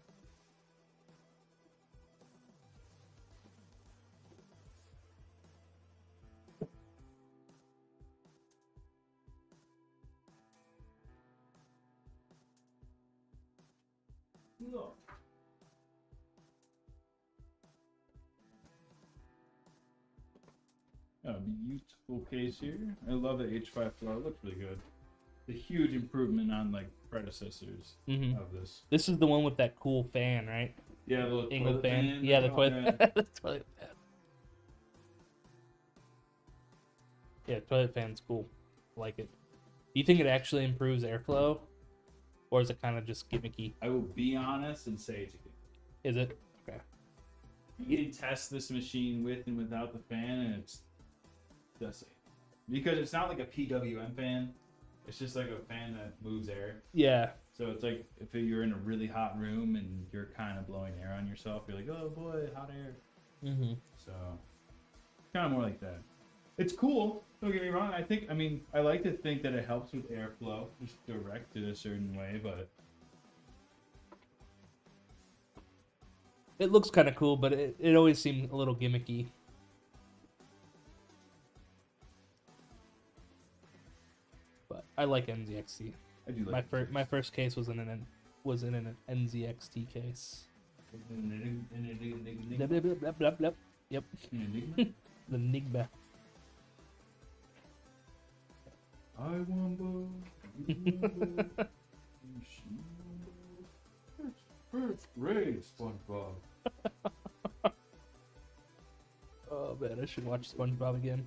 A beautiful case here. I love the H5 Flow. It looks really good. The huge improvement on like predecessors hmm of this. This is the one with that cool fan, right? Yeah, the little Ingle toilet fan. fan. Yeah, the Oh, toilet. yeah. The toilet fan. Yeah, toilet fan's cool. I like it. Do you think it actually improves airflow, or is it kind of just gimmicky? I will be honest and say it's a good. Is it? Okay. You can test this machine with and without the fan, and it's the same. Because it's not like a PWM fan. It's just like a fan that moves air. Yeah. So it's like if you're in a really hot room and you're kind of blowing air on yourself, you're like, oh boy, hot air. Mm-hmm. So kind of more like that. It's cool. Don't get me wrong. I like to think that it helps with airflow, just directed a certain way, but It looks kind of cool, but it always seemed a little gimmicky. But I like NZXT. I do like My first case was in an NZXT case. Blep, blep, blep, blep, blep, blep. Yep, Enigma? the Nigma. I wonder. First grade SpongeBob. Oh man, I should watch SpongeBob again.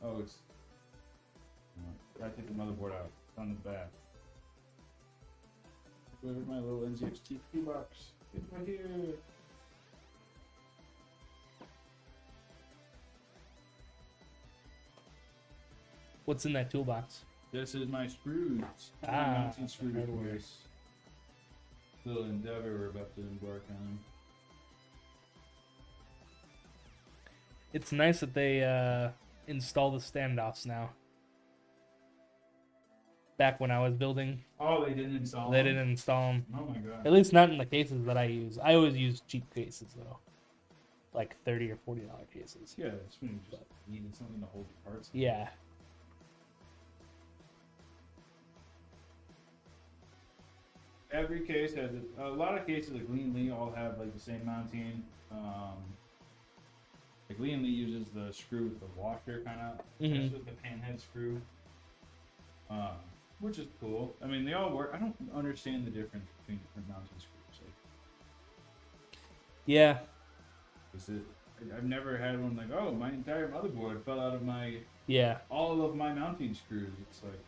Oh, it's. I take the motherboard out. It's on the back. Where's my little NZXT box? It's right here. What's in that toolbox? This is my screws. Ah, Mounting screws. hardware. Little endeavor we're about to embark on. It's nice that they install the standoffs now. Back when I was building, Oh, they didn't install they them? didn't install them. Oh my god. At least not in the cases that I use. I always use cheap cases though, like $30 or $40 cases. Yeah, that's when you just needed something to hold the parts. Yeah. Every case has a lot of cases like Lean Lee all have like the same mounting. Like Lean Lee uses the screw with the washer kind of, Mhm. with the panhead screw, which is cool. I mean, they all work. I don't understand the difference between different mounting screws. Like, Yeah. is it? I've never had one like, oh, my entire motherboard fell out of Yeah. all of my mounting screws. It's like,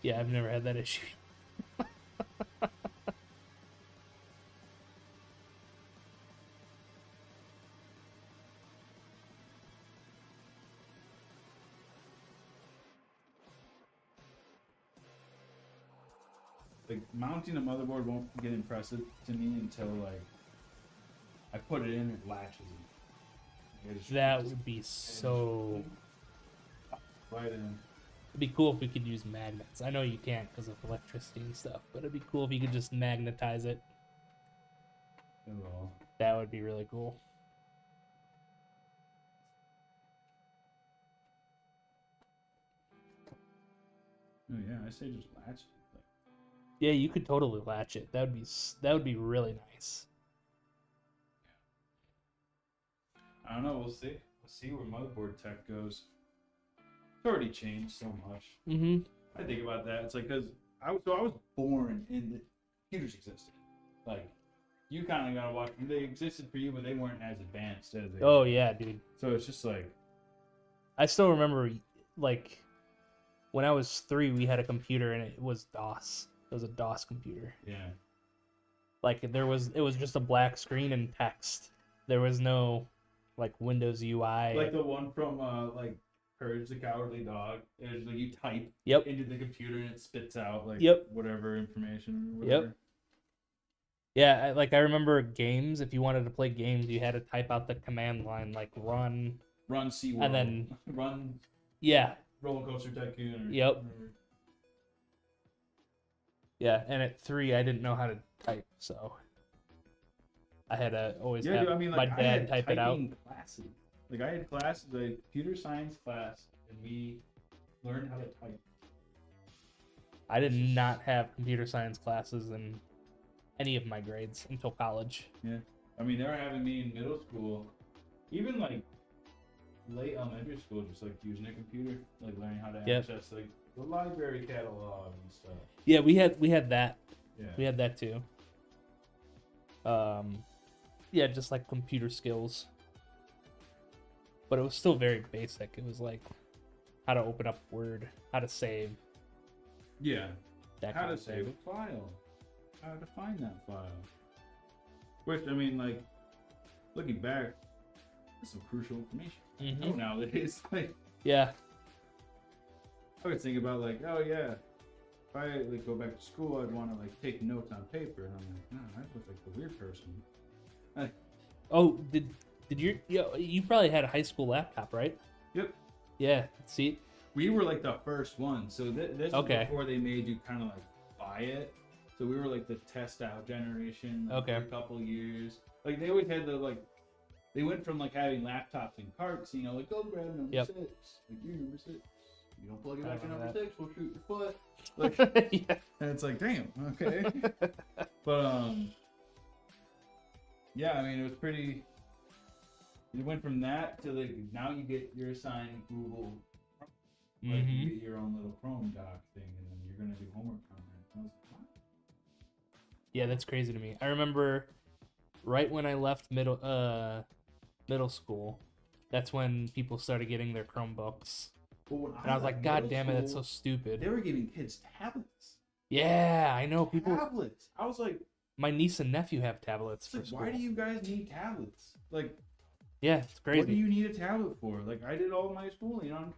Yeah, I've never had that issue. like mounting a motherboard won't get impressive to me until like I put it in, it latches. That would be so. Right in. It'd be cool if we could use magnets. I know you can't because of electricity and stuff, but it'd be cool if you could just magnetize it. Oh, That would be really cool. yeah, I say just latch it. Like, Yeah, you could totally latch it. That would be really nice. I don't know. We'll see. We'll see where motherboard tech goes. It's already changed so much. Mm-hmm. I think about that. It's like because I was born in the computers existed. Like you kind of gotta watch. They existed for you, but they weren't as advanced as they. Oh yeah, dude. So it's just like I still remember, like, when I was 3, we had a computer and it was DOS. It was a DOS computer. yeah. Like it was just a black screen and text. There was no like Windows UI. Like the one from like Courage the Cowardly Dog. It's like you type Yep. into the computer and it spits out like Yep. whatever information. Or Yep. whatever. Yeah, I remember games. If you wanted to play games, you had to type out the command line like run. Run SeaWorld. And then- Run Yeah, Roller Coaster Tycoon. Or Yep. whatever. yeah. And at 3, I didn't know how to type, so I had to always Yeah, have dude, I mean, my like, I dad had type it out. typing classes. Like, I had classes, like, computer science class, and we learned how to type. I did not have computer science classes in any of my grades until college. I mean, they were having me in middle school, even, like, late elementary school, just, like, using a computer, like, learning how to Yep. access, like, the library catalog and stuff. Yeah, we had that. Yeah. We had that too. Yeah, just like computer skills. But it was still very basic. It was like how to open up Word, how to save, Yeah. that How kind to of save thing. a file. How to find that file. Which, I mean, like, looking back, that's some crucial information. Mhm. Nowadays, like, Yeah, I would think about, like, oh, yeah, if I, like, go back to school, I'd want to, like, take notes on paper. And I'm like, no, I look like the weird person. Oh, did you probably had a high school laptop, right? Yep. Yeah. See, We were, like, the first one. So this Okay. was before they made you kind of, like, buy it. So we were, like, the test out generation, like, Okay. for a couple years. Like, they always had the, like, they went from, like, having laptops in carts, you know, like, go grab number Yep. 6. Like, you're number 6. You don't plug it I back in remember number that. 6, we'll shoot your foot. Like, yeah. and it's like, damn, okay. But, yeah, I mean, it was pretty, it went from that to, like, now you get your assigned Google, like, Mhm. you get your own little Chrome doc thing, and then you're going to do homework on it. I was like, what? Yeah, that's crazy to me. I remember right when I left middle school, that's when people started getting their Chromebooks. Well, when And I was like, left God middle damn it, that's so school, stupid. They were giving kids tablets. Yeah, I know people. Tablets. I was like, My niece and nephew have tablets it's for like, school. why do you guys need tablets? Like, Yeah, it's crazy. what do you need a tablet for? Like, I did all my schooling on.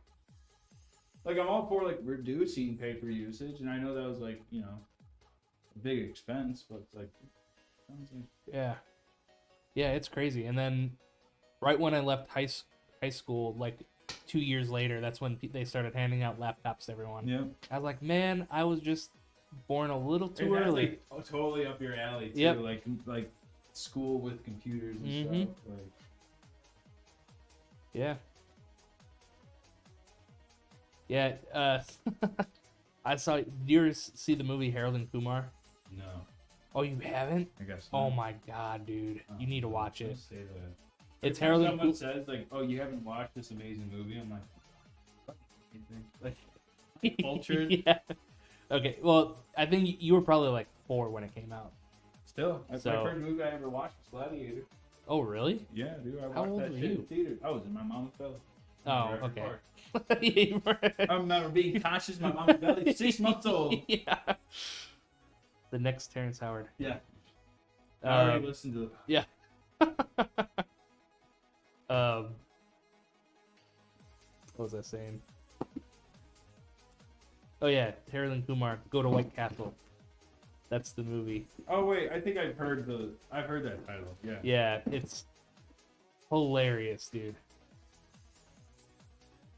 Like, I'm all for, like, reducing paper usage, and I know that was, like, you know, a big expense, but it's like, sounds like Yeah, yeah, it's crazy. And then, right when I left high school, like 2 years later, that's when they started handing out laptops to everyone. yeah. I was like, man, I was just born a little too And that's, early. like, totally up your alley, too. Yep. Like school with computers and Mhm. stuff. Like, Yeah. Yeah. I saw. Do you ever see the movie Harold and Kumar? no, Oh, you haven't? I guess Oh not. my god, dude, you need to watch it. Don't say that. It's Every Harold time and someone Kumar. says, like, oh, you haven't watched this amazing movie, I'm like, what? Like, cultured. Yeah. Okay. Well, I think you were probably like 4 when it came out. Still, my So- first movie I ever watched was Gladiator. Oh, really? Yeah, dude, I watched How old that were shit in you? theater. I was in my mama's belly. Oh, Jurassic okay. Park. You were- I remember being conscious, my mama's belly, 6 months old. Yeah. The next Terrence Howard. Yeah. I already Um, listened to What was I saying? Oh yeah, Harold and Kumar Go to White Castle. That's the movie. Oh wait, I think I've heard that title. Yeah. Yeah, it's hilarious, dude.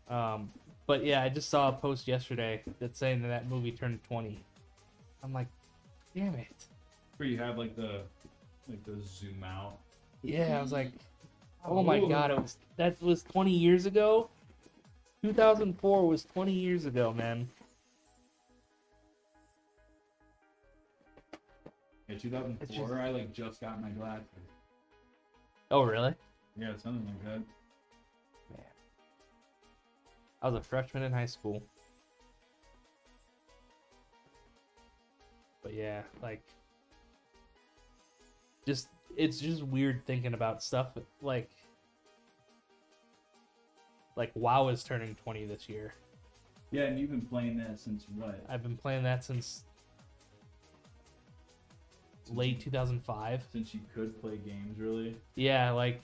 But yeah, I just saw a post yesterday that's saying that movie turned 20. I'm like, damn it. Where you have like the zoom out. Yeah, I was like, oh my god, that was 20 years ago. 2004 was 20 years ago, man. Yeah, 2004. It's just- I like just got my glasses. Oh really? Yeah, something like that. I was a freshman in high school. But yeah, like, it's just weird thinking about stuff like WoW is turning 20 this year. Yeah, and you've been playing that since what? I've been playing that since late 2005. Since you could play games, really. Yeah, like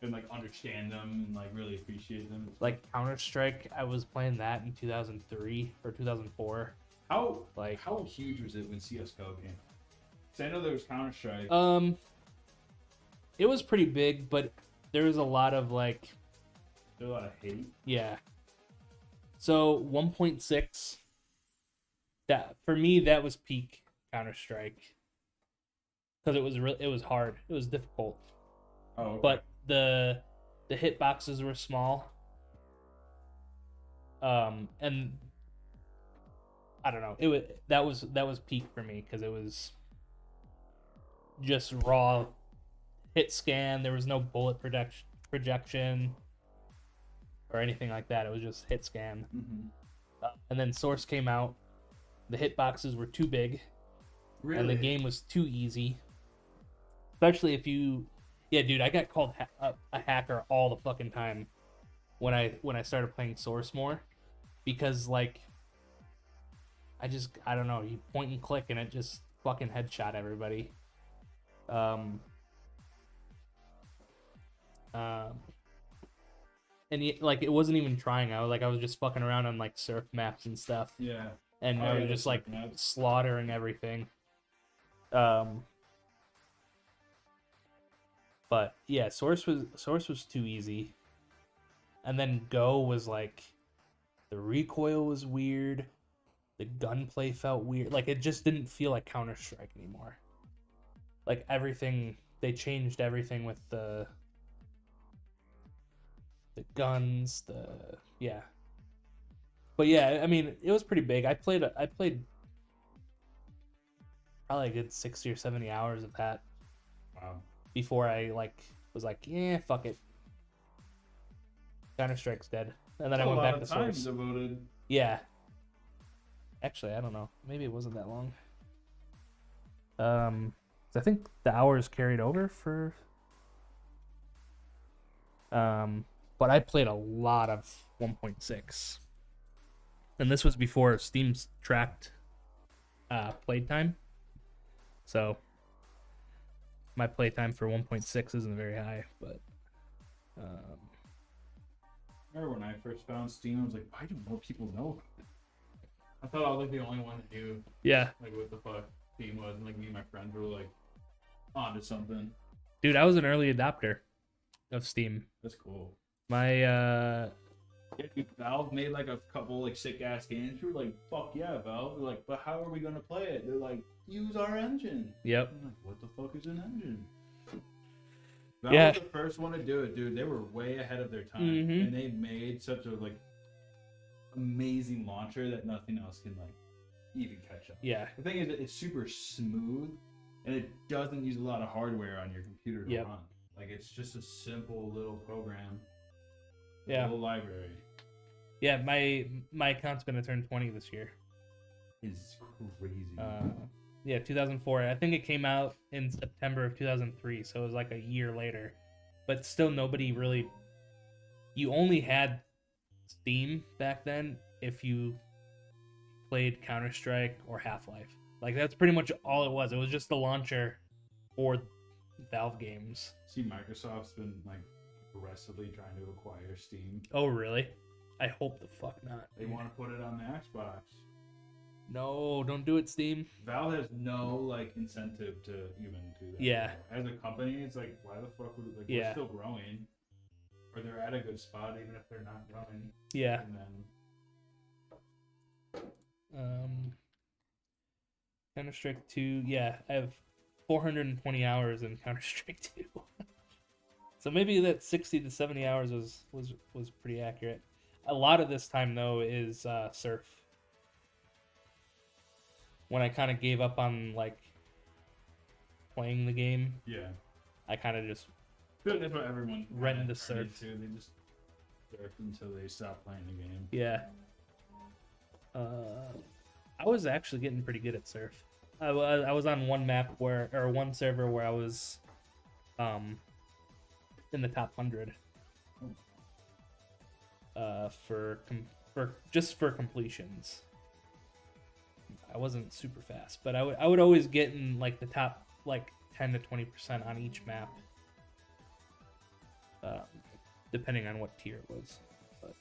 and like understand them and like really appreciate them. Like Counter-Strike, I was playing that in 2003 or 2004. How Like, how huge was it when CS:GO came? Because I know there was Counter Strike. it was pretty big, but there was a lot of like, There's a lot of hate. yeah. So 1.6, that for me that was peak Counter-Strike because it was hard, it was difficult, Oh, okay. but the hitboxes were small. And I don't know, that was peak for me because it was just raw hit scan. There was no bullet projection or anything like that. It was just hit scan. And then Source came out. The hitboxes were too big, really? and the game was too easy. Especially if you, yeah, dude, I got called a hacker all the fucking time when I started playing Source more, because like I don't know, you point and click and it just fucking headshot everybody. And like it wasn't even trying. I was just fucking around on like surf maps and stuff, Yeah. and Oh, I yeah, was just the like surf maps. slaughtering everything. But yeah, Source was too easy, and then Go was like, the recoil was weird, the gunplay felt weird. Like it just didn't feel like Counter-Strike anymore. Like everything, they changed everything with the guns, yeah. But yeah, I mean, it was pretty big. I played probably a good 60 or 70 hours of that Wow. before I was like, yeah, fuck it, Counter-Strike's dead. And then I went back to Source. Devoted. Yeah. Actually, I don't know. Maybe it wasn't that long. I think the hours carried over for. But I played a lot of 1.6, and this was before Steam's tracked playtime. So my playtime for 1.6 isn't very high, but Remember when I first found Steam, I was like, why do more people know about it? I thought I was like the only one that knew yeah, like what the fuck Steam was, and like me and my friends were like onto something. dude, I was an early adopter of Steam. That's cool. My Yeah, dude, Valve made like a couple like sick ass games. We were like, fuck yeah, Valve. They're like, but how are we gonna play it? They're like, use our engine. yep. I'm like, what the fuck is an engine? Valve Yeah. was the first one to do it, dude. They were way ahead of their time, Mhm. and they made such a like amazing launcher that nothing else can like even catch up. Yeah. The thing is, it's super smooth, and it doesn't use a lot of hardware on your computer to Yep. run. Like it's just a simple little program. Yeah. Little library Yeah, my account's gonna turn 20 this year. is crazy. Yeah, 2004. I think it came out in September of 2003, so it was like a year later. But still, nobody really. You only had Steam back then if you played Counter-Strike or Half-Life. Like that's pretty much all it was. It was just the launcher for Valve games. See, Microsoft's been like aggressively trying to acquire Steam. Oh, really? I hope the fuck not. They want to put it on the Xbox. No, don't do it, Steam. Valve has no like incentive to even do that. Yeah. As a company, it's like, why the fuck would like Yeah. we're still growing, or they're at a good spot even if they're not growing. Yeah. And then Counter-Strike 2. Yeah, I have 420 hours in Counter-Strike 2. So maybe that 60 to 70 hours was pretty accurate. A lot of this time though is Surf. When I kind of gave up on like playing the game, yeah, I kind of just I feel like that's what everyone Rent kinda the turned surf. into. They just surf until they stop playing the game. yeah. I was actually getting pretty good at Surf. I was on one map one server where I was in the top 100 for completions. I wasn't super fast, but I would always get in like the top like 10 to 20% on each map. um, depending on what tier it was. But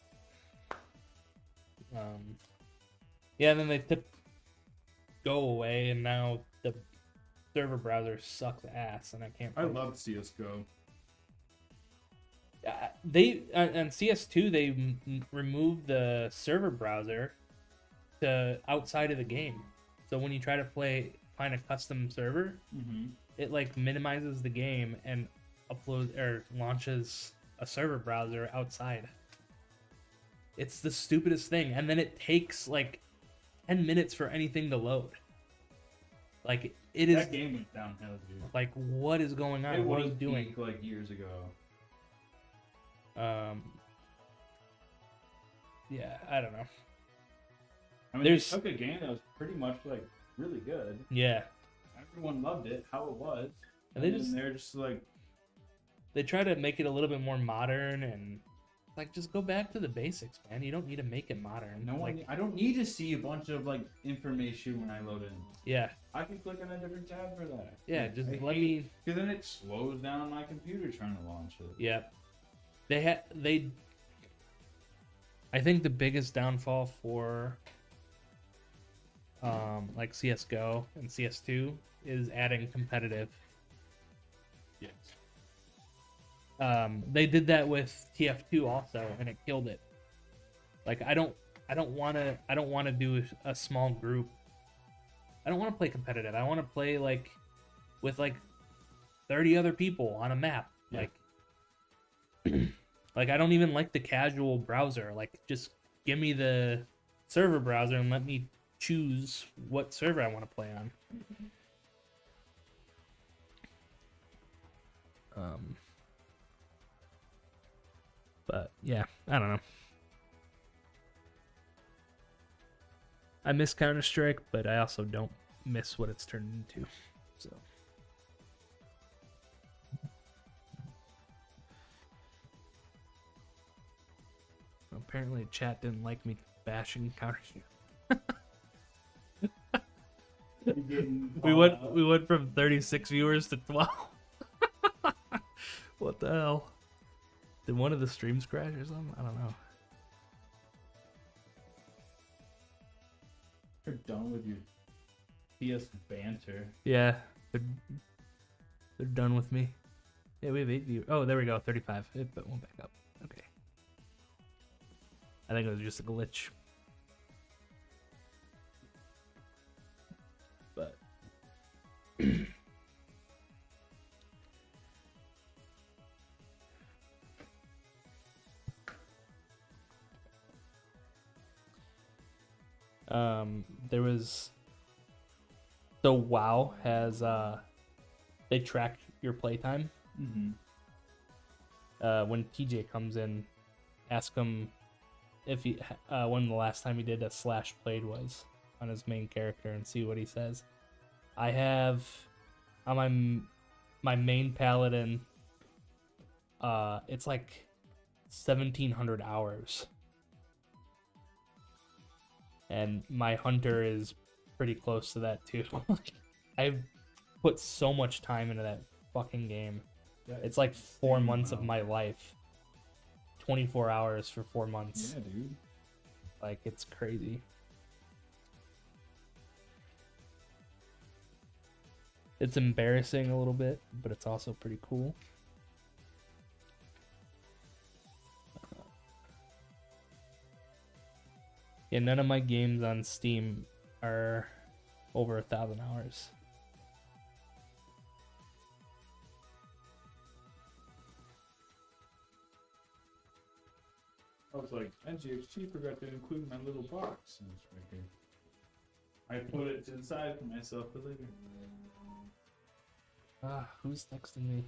yeah, and then they go away, and now the server browsers suck ass, and I can't. I play. love CS:GO. They on CS2 they removed the server browser to outside of the game. So when you try to find a custom server, Mm-hmm. it like minimizes the game and uploads or launches a server browser outside. It's the stupidest thing, and then it takes like 10 minutes for anything to load. Like it is That game went downhill, dude. like, what is going on? It What are was you doing? peak, like years ago. Yeah, I don't know. I mean, There's- they took a game that was pretty much like really good. Yeah, Everyone loved it, how it was. And they then just- they're just like, they try to make it a little bit more modern, and like just go back to the basics, man. You don't need to make it modern. no one. Like, I don't need to see a bunch of like information when I load in. yeah, I can click on a different tab for that. yeah. Just I let hate- me. Because then it slows down my computer trying to launch it. Yeah, they. I think the biggest downfall for like CS:GO and CS2 is adding competitive. Yes. They did that with TF2 also, and it killed it. Like I don't want to do a small group. I don't want to play competitive. I want to play like with like 30 other people on a map. Yeah. Like like I don't even like the casual browser. Like just give me the server browser and let me choose what server I want to play on. But yeah, I don't know. I miss Counter-Strike, but I also don't miss what it's turned into. So apparently chat didn't like me bashing Counter-Strike. We went from 36 viewers to 12. What the hell? Did one of the streams crash or something? I don't know. You're done with your PS banter. Yeah, they're done with me. Yeah, we have 8 viewers. Oh, there we go, 35. It went back up. Okay. I think it was just a glitch. But there was WoW has they track your playtime. Mm-hmm. When TJ comes in, ask him if he when the last time he did a slash played was on his main character and see what he says. I have on my main paladin. It's like 1,700 hours, and my hunter is pretty close to that too. I've put so much time into that fucking game. Yeah, It's like 4 insane months of amount. my life. 24 hours for 4 months. Yeah, dude. Like, it's crazy. It's embarrassing a little bit, but it's also pretty cool. Yeah, none of my games on Steam are over 1,000 hours. I was like, NGXT forgot to include my little box. And it's right here. I put it to the side for myself for later. Who's texting me?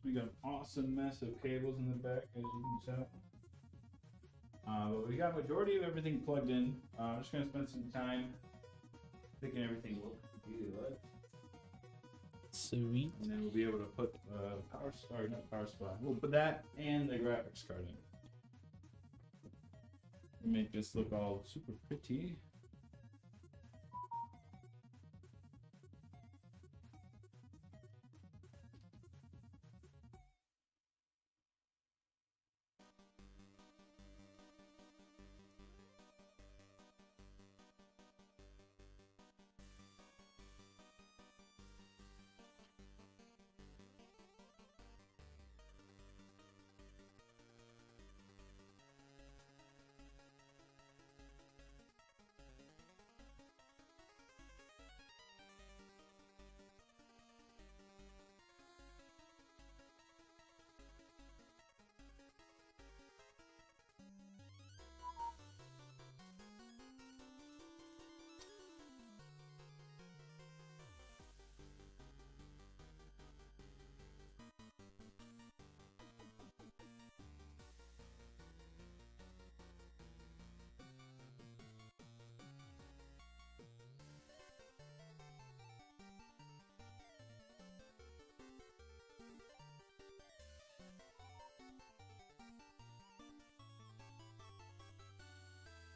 We got an awesome mess of cables in the back, as you can tell. But we got majority of everything plugged in. I'm just gonna spend some time making everything look good, Sweet. and then we'll be able to put not power supply. We'll put that and the graphics card in. Make this look all super pretty.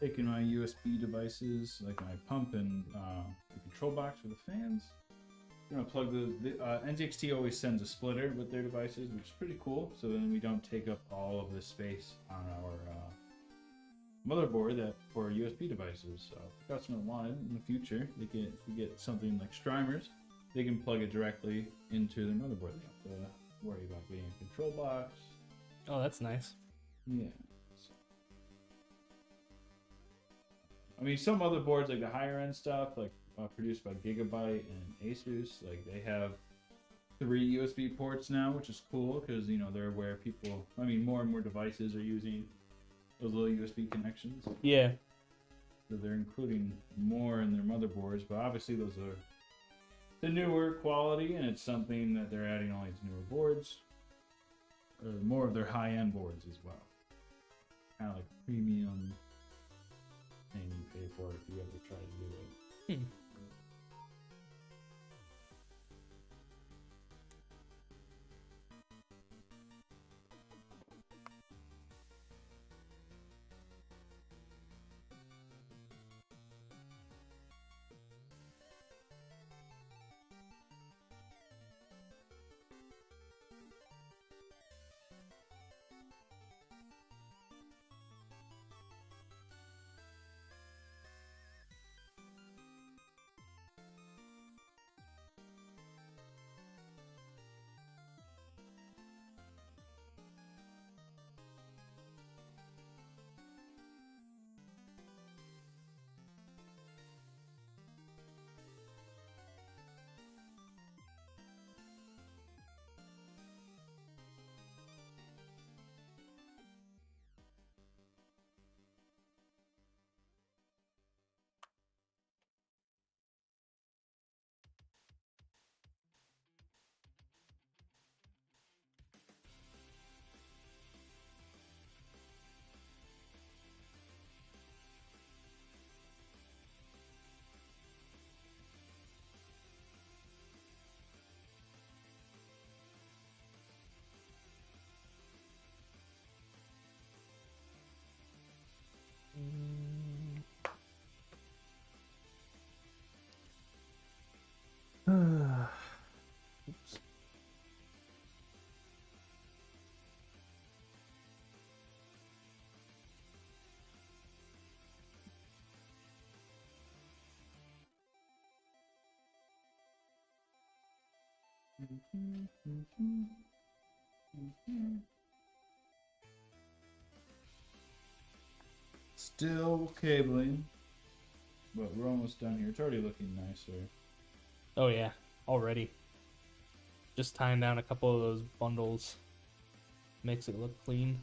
Taking my USB devices, like my pump and the control box for the fans. I'm gonna plug the NZXT always sends a splitter with their devices, which is pretty cool. So then we don't take up all of the space on our motherboard that for USB devices. So if the customer wanted in the future, they get something like Streimers, they can plug it directly into their motherboard. They don't have to worry about getting a control box. Oh, that's nice. Yeah. I mean, some other boards, like the higher end stuff, like produced by Gigabyte and Asus, like they have 3 USB ports now, which is cool because they're aware people. I mean, more and more devices are using those little USB connections, Yeah. so they're including more in their motherboards. But obviously, those are the newer quality, and it's something that they're adding only to newer boards, or more of their high end boards as well. Kind of like premium thing you pay for if you ever try to do it. Oops. Still cabling, but we're almost done here. It's already looking nicer. Oh yeah, already. Just tying down a couple of those bundles makes it look clean.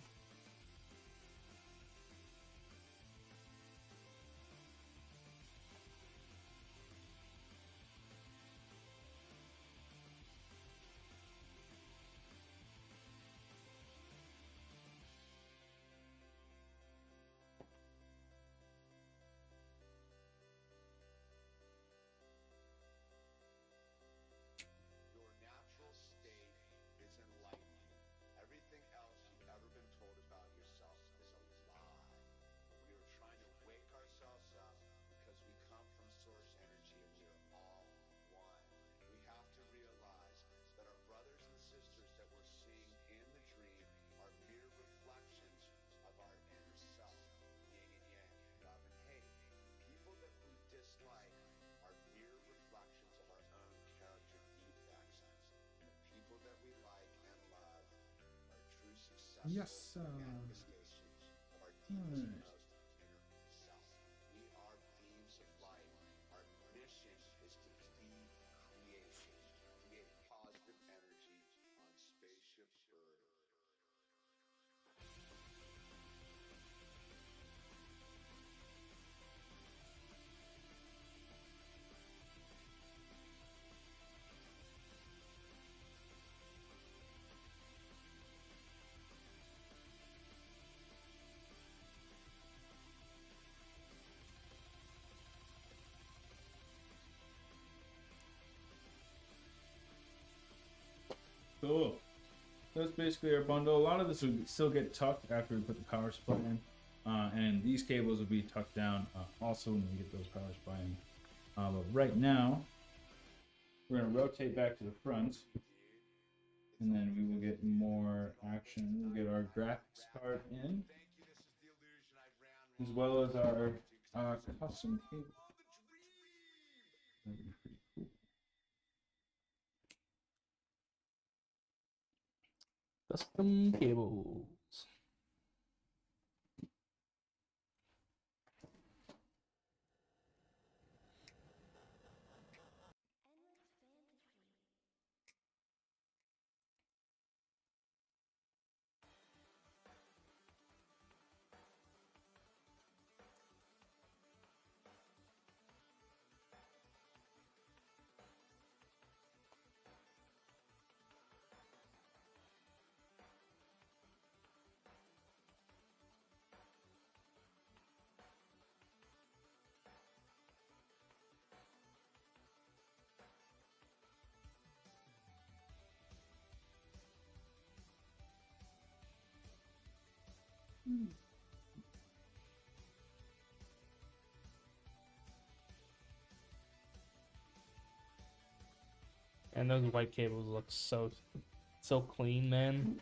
Yes, sir. Alright. Cool. That's basically our bundle. A lot of this will still get tucked after we put the power supply in. And these cables will be tucked down also when we get those power supply in. But right now, we're going to rotate back to the front. And then we will get more action. We'll get our graphics card in. As well as our custom cable. That'd be pretty cool. Custom cables. And those white cables look so clean, man.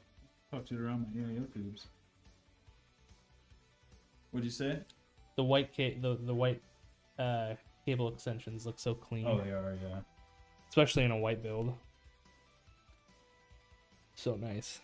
Talked it around my YouTubes. What'd you say? The white the white cable extensions look so clean. Oh, they are, yeah. Especially in a white build. So nice.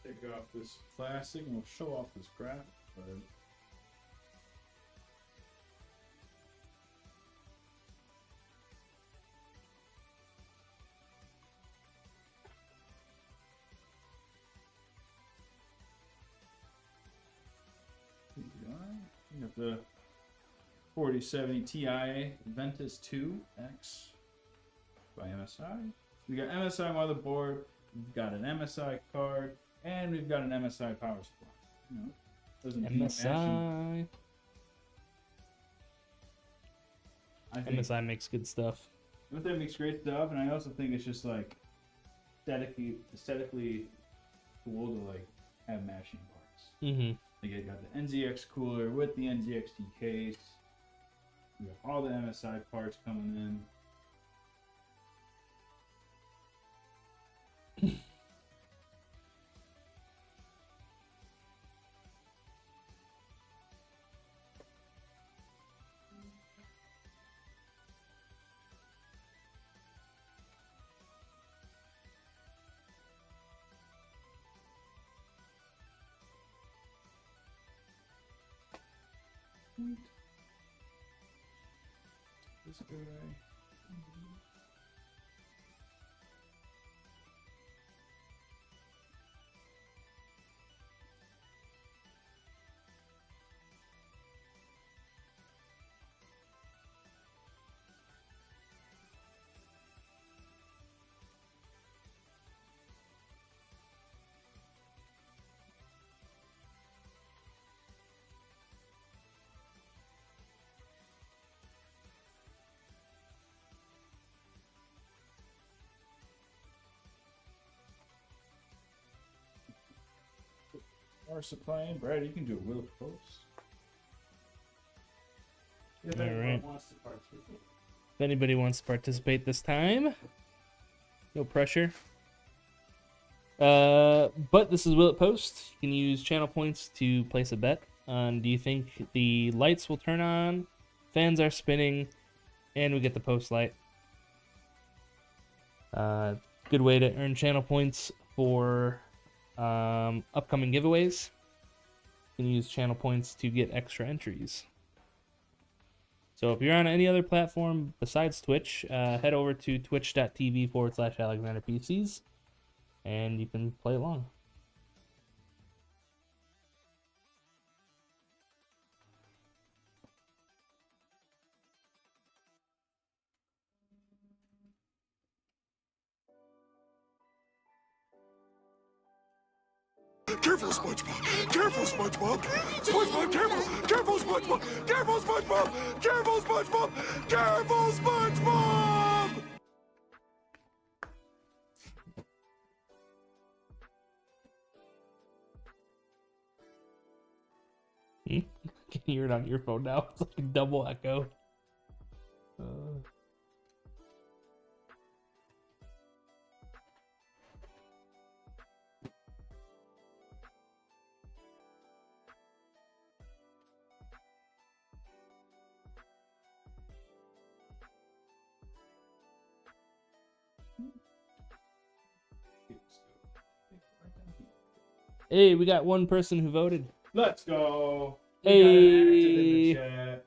Take off this plastic and we'll show off this graphic card. Here we are. We got the 4070 Ti Ventus 2X by MSI. We got MSI motherboard, we've got an MSI card, and we've got an MSI power supply. You know, doesn't need matching. MSI. I think MSI makes good stuff. MSI makes great stuff, and I also think it's just like aesthetically cool to like have matching parts. Mm-hmm. Like you got the NZX cooler with the NZXT case. We got all the MSI parts coming in. point. This guy. Our supply and Brad, you can do a wheel of post. If All anyone right. wants to participate. If anybody wants to participate this time, no pressure. But this is Will It Post. You can use channel points to place a bet on do you think the lights will turn on, fans are spinning, and we get the post light. Good way to earn channel points for upcoming giveaways. You can use channel points to get extra entries. So if you're on any other platform besides Twitch, head over to twitch.tv/AlexanderPCs and you can play along. Careful, SpongeBob! Careful, SpongeBob! SpongeBob, careful! Careful, SpongeBob! Careful, SpongeBob! Careful, SpongeBob! Careful, SpongeBob! You can hear it on your phone now. It's like a double echo. Hey, we got one person who voted. Let's go. Hey. We got an active in the chat.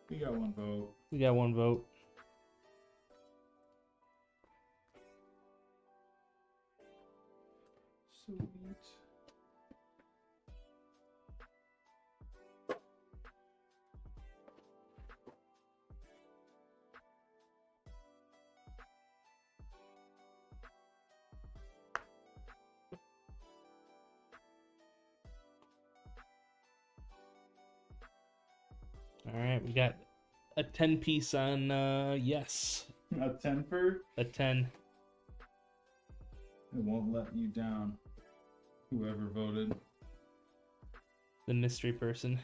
We got one vote. We got one vote. Sweet. All right, we got a 10 piece on yes. A 10 for? A 10. It won't let you down. Whoever voted. The mystery person.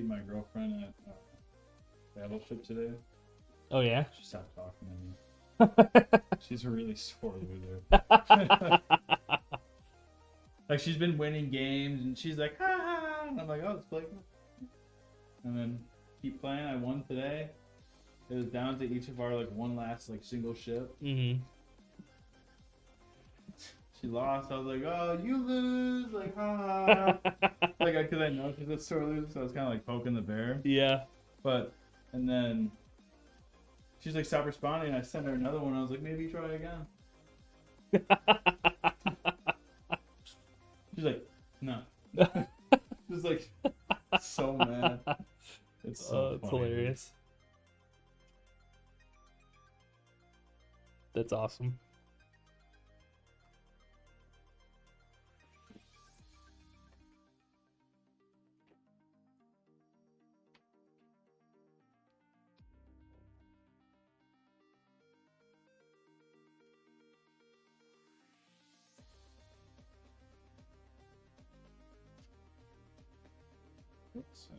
beat my girlfriend at Battleship today. Oh yeah. She stopped talking to me. She's a really sore loser. Like she's been winning games and she's like, ha ha, and I'm like, oh, let's play. And then keep playing. I won today. It was down to each of our like one last like single ship. Mm-hmm. She lost. I was like, oh, you lose. Like, ha. Like, because I know she's a sore loser, so I was kind of like poking the bear. Yeah. But, and then she's like, stop responding. I sent her another one. I was like, maybe try again. She's like, no. Just like, so mad. It's so It's funny, dude. hilarious. That's awesome. Oops.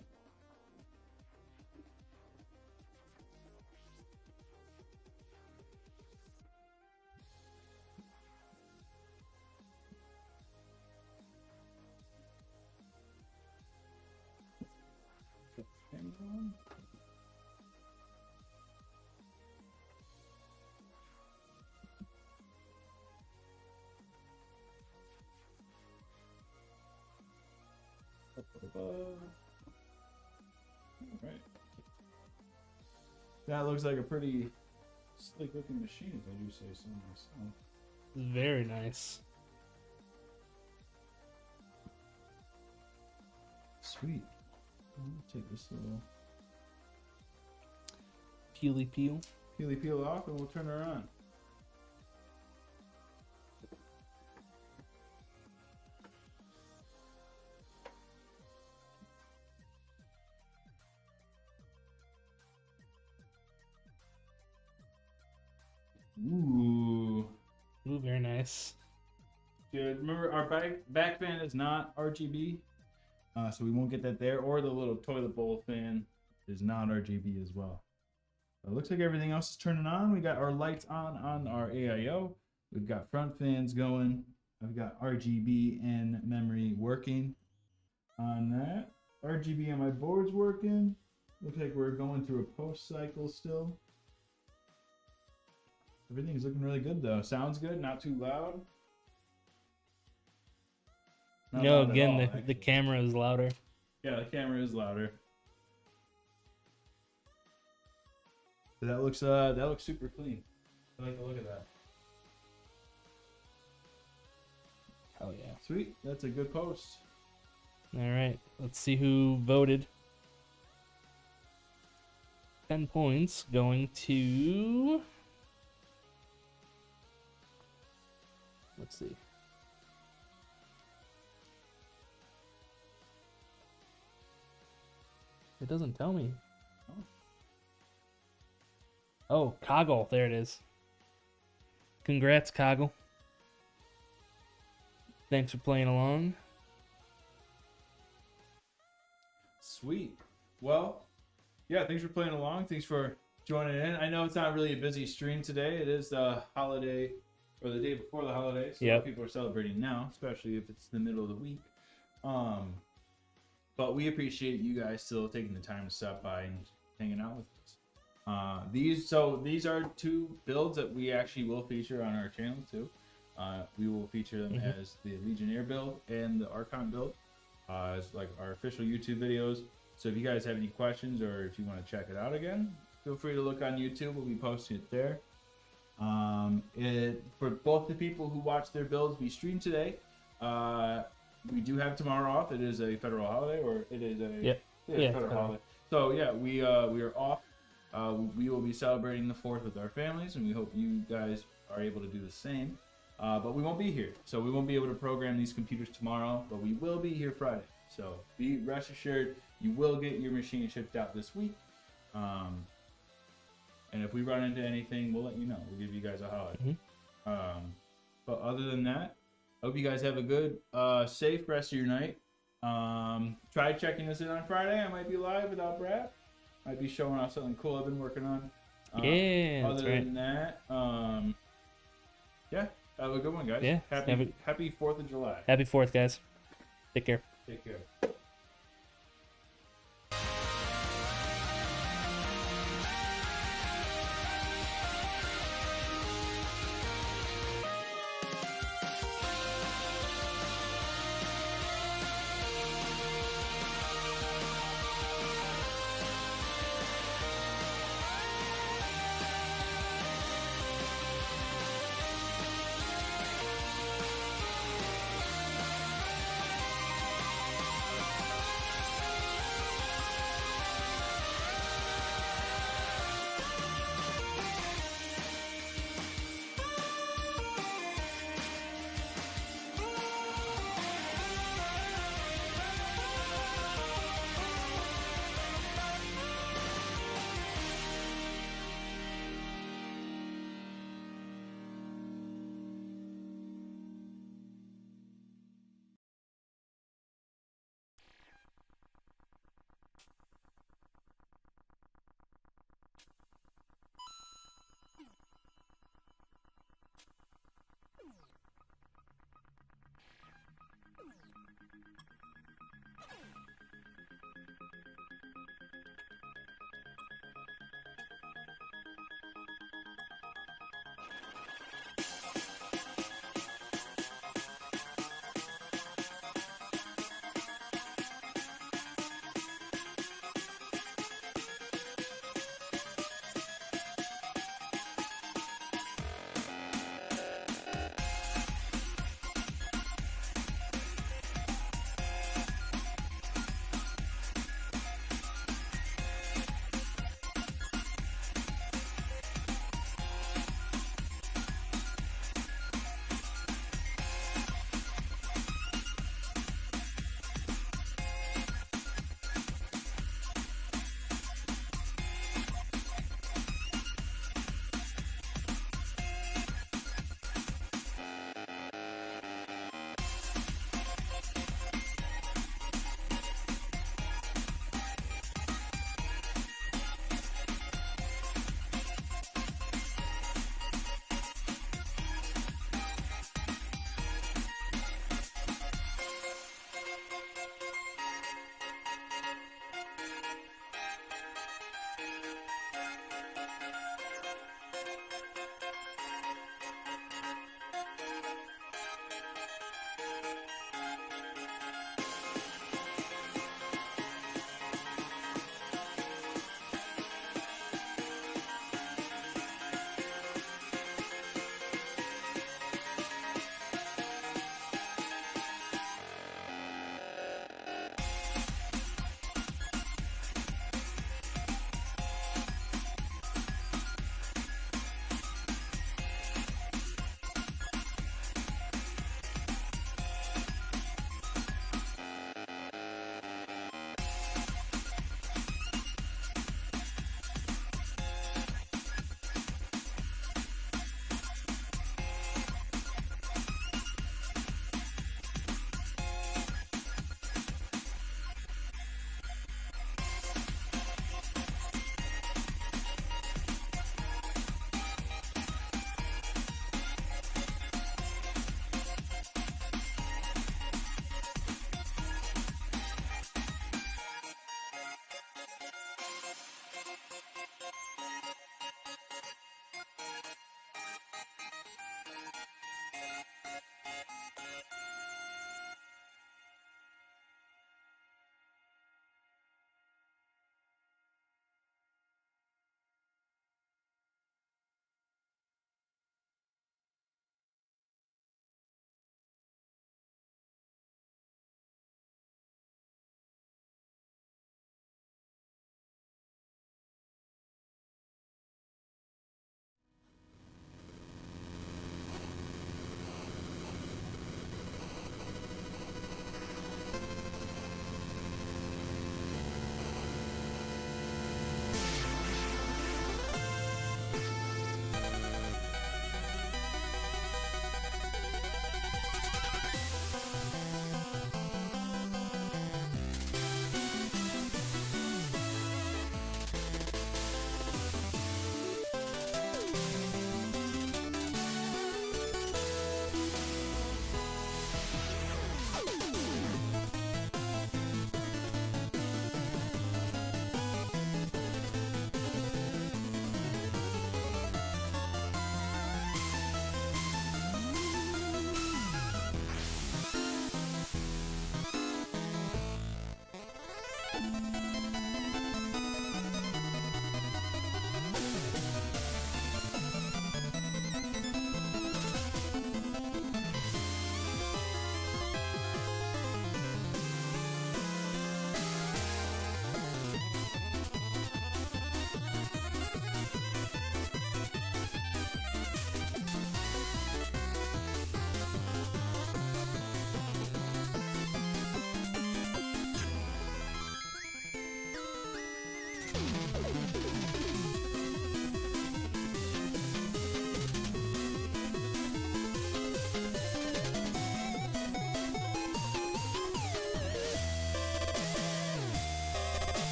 Alright. That looks like a pretty slick looking machine, if I do say so myself. Very nice. Sweet. Take this little Peely peel. peel off and we'll turn her on. Ooh. Ooh, very nice. Good. Remember, our back fan is not RGB, so we won't get that there. Or the little toilet bowl fan is not RGB as well. It looks like everything else is turning on. We got our lights on our AIO. We've got front fans going. I've got RGB and memory working on that. RGB on my board's working. Looks like we're going through a post cycle still. Everything's looking really good though. Sounds good, not too loud. Not No, loud at again, all, the actually. camera is louder. Yeah, the camera is louder. But that looks super clean. I like the look of that. Oh yeah. Sweet, that's a good post. All right, let's see who voted. 10 points going to. Let's see. It doesn't tell me. Oh, Coggle. There it is. Congrats, Coggle. Thanks for playing along. Sweet. Well, yeah, thanks for playing along. Thanks for joining in. I know it's not really a busy stream today. It is the holiday, or the day before the holiday, so a lot of people are celebrating now, especially if it's the middle of the week. But we appreciate you guys still taking the time to stop by and hanging out with us. These are two builds that we actually will feature on our channel too. We will feature them as the Legionnaire build and the Archon build as like our official YouTube videos. So if you guys have any questions or if you want to check it out again, feel free to look on YouTube. We'll be posting it there. For both the people who watch their builds we stream today, we do have tomorrow off. It is a federal holiday, or it is a federal holiday. So yeah, we are off. We will be celebrating the 4th with our families, and we hope you guys are able to do the same. But we won't be here, so we won't be able to program these computers tomorrow, but we will be here Friday. So be rest assured, you will get your machine shipped out this week. And if we run into anything, we'll let you know. We'll give you guys a holler. But other than that, I hope you guys have a good, safe rest of your night. Try checking us in on Friday. I might be live without Brad. Might be showing off something cool I've been working on. Yeah, that's Other right. than that, yeah, have a good one, guys. Yeah, Happy 4th of July. Happy 4th, guys. Take care. Take care.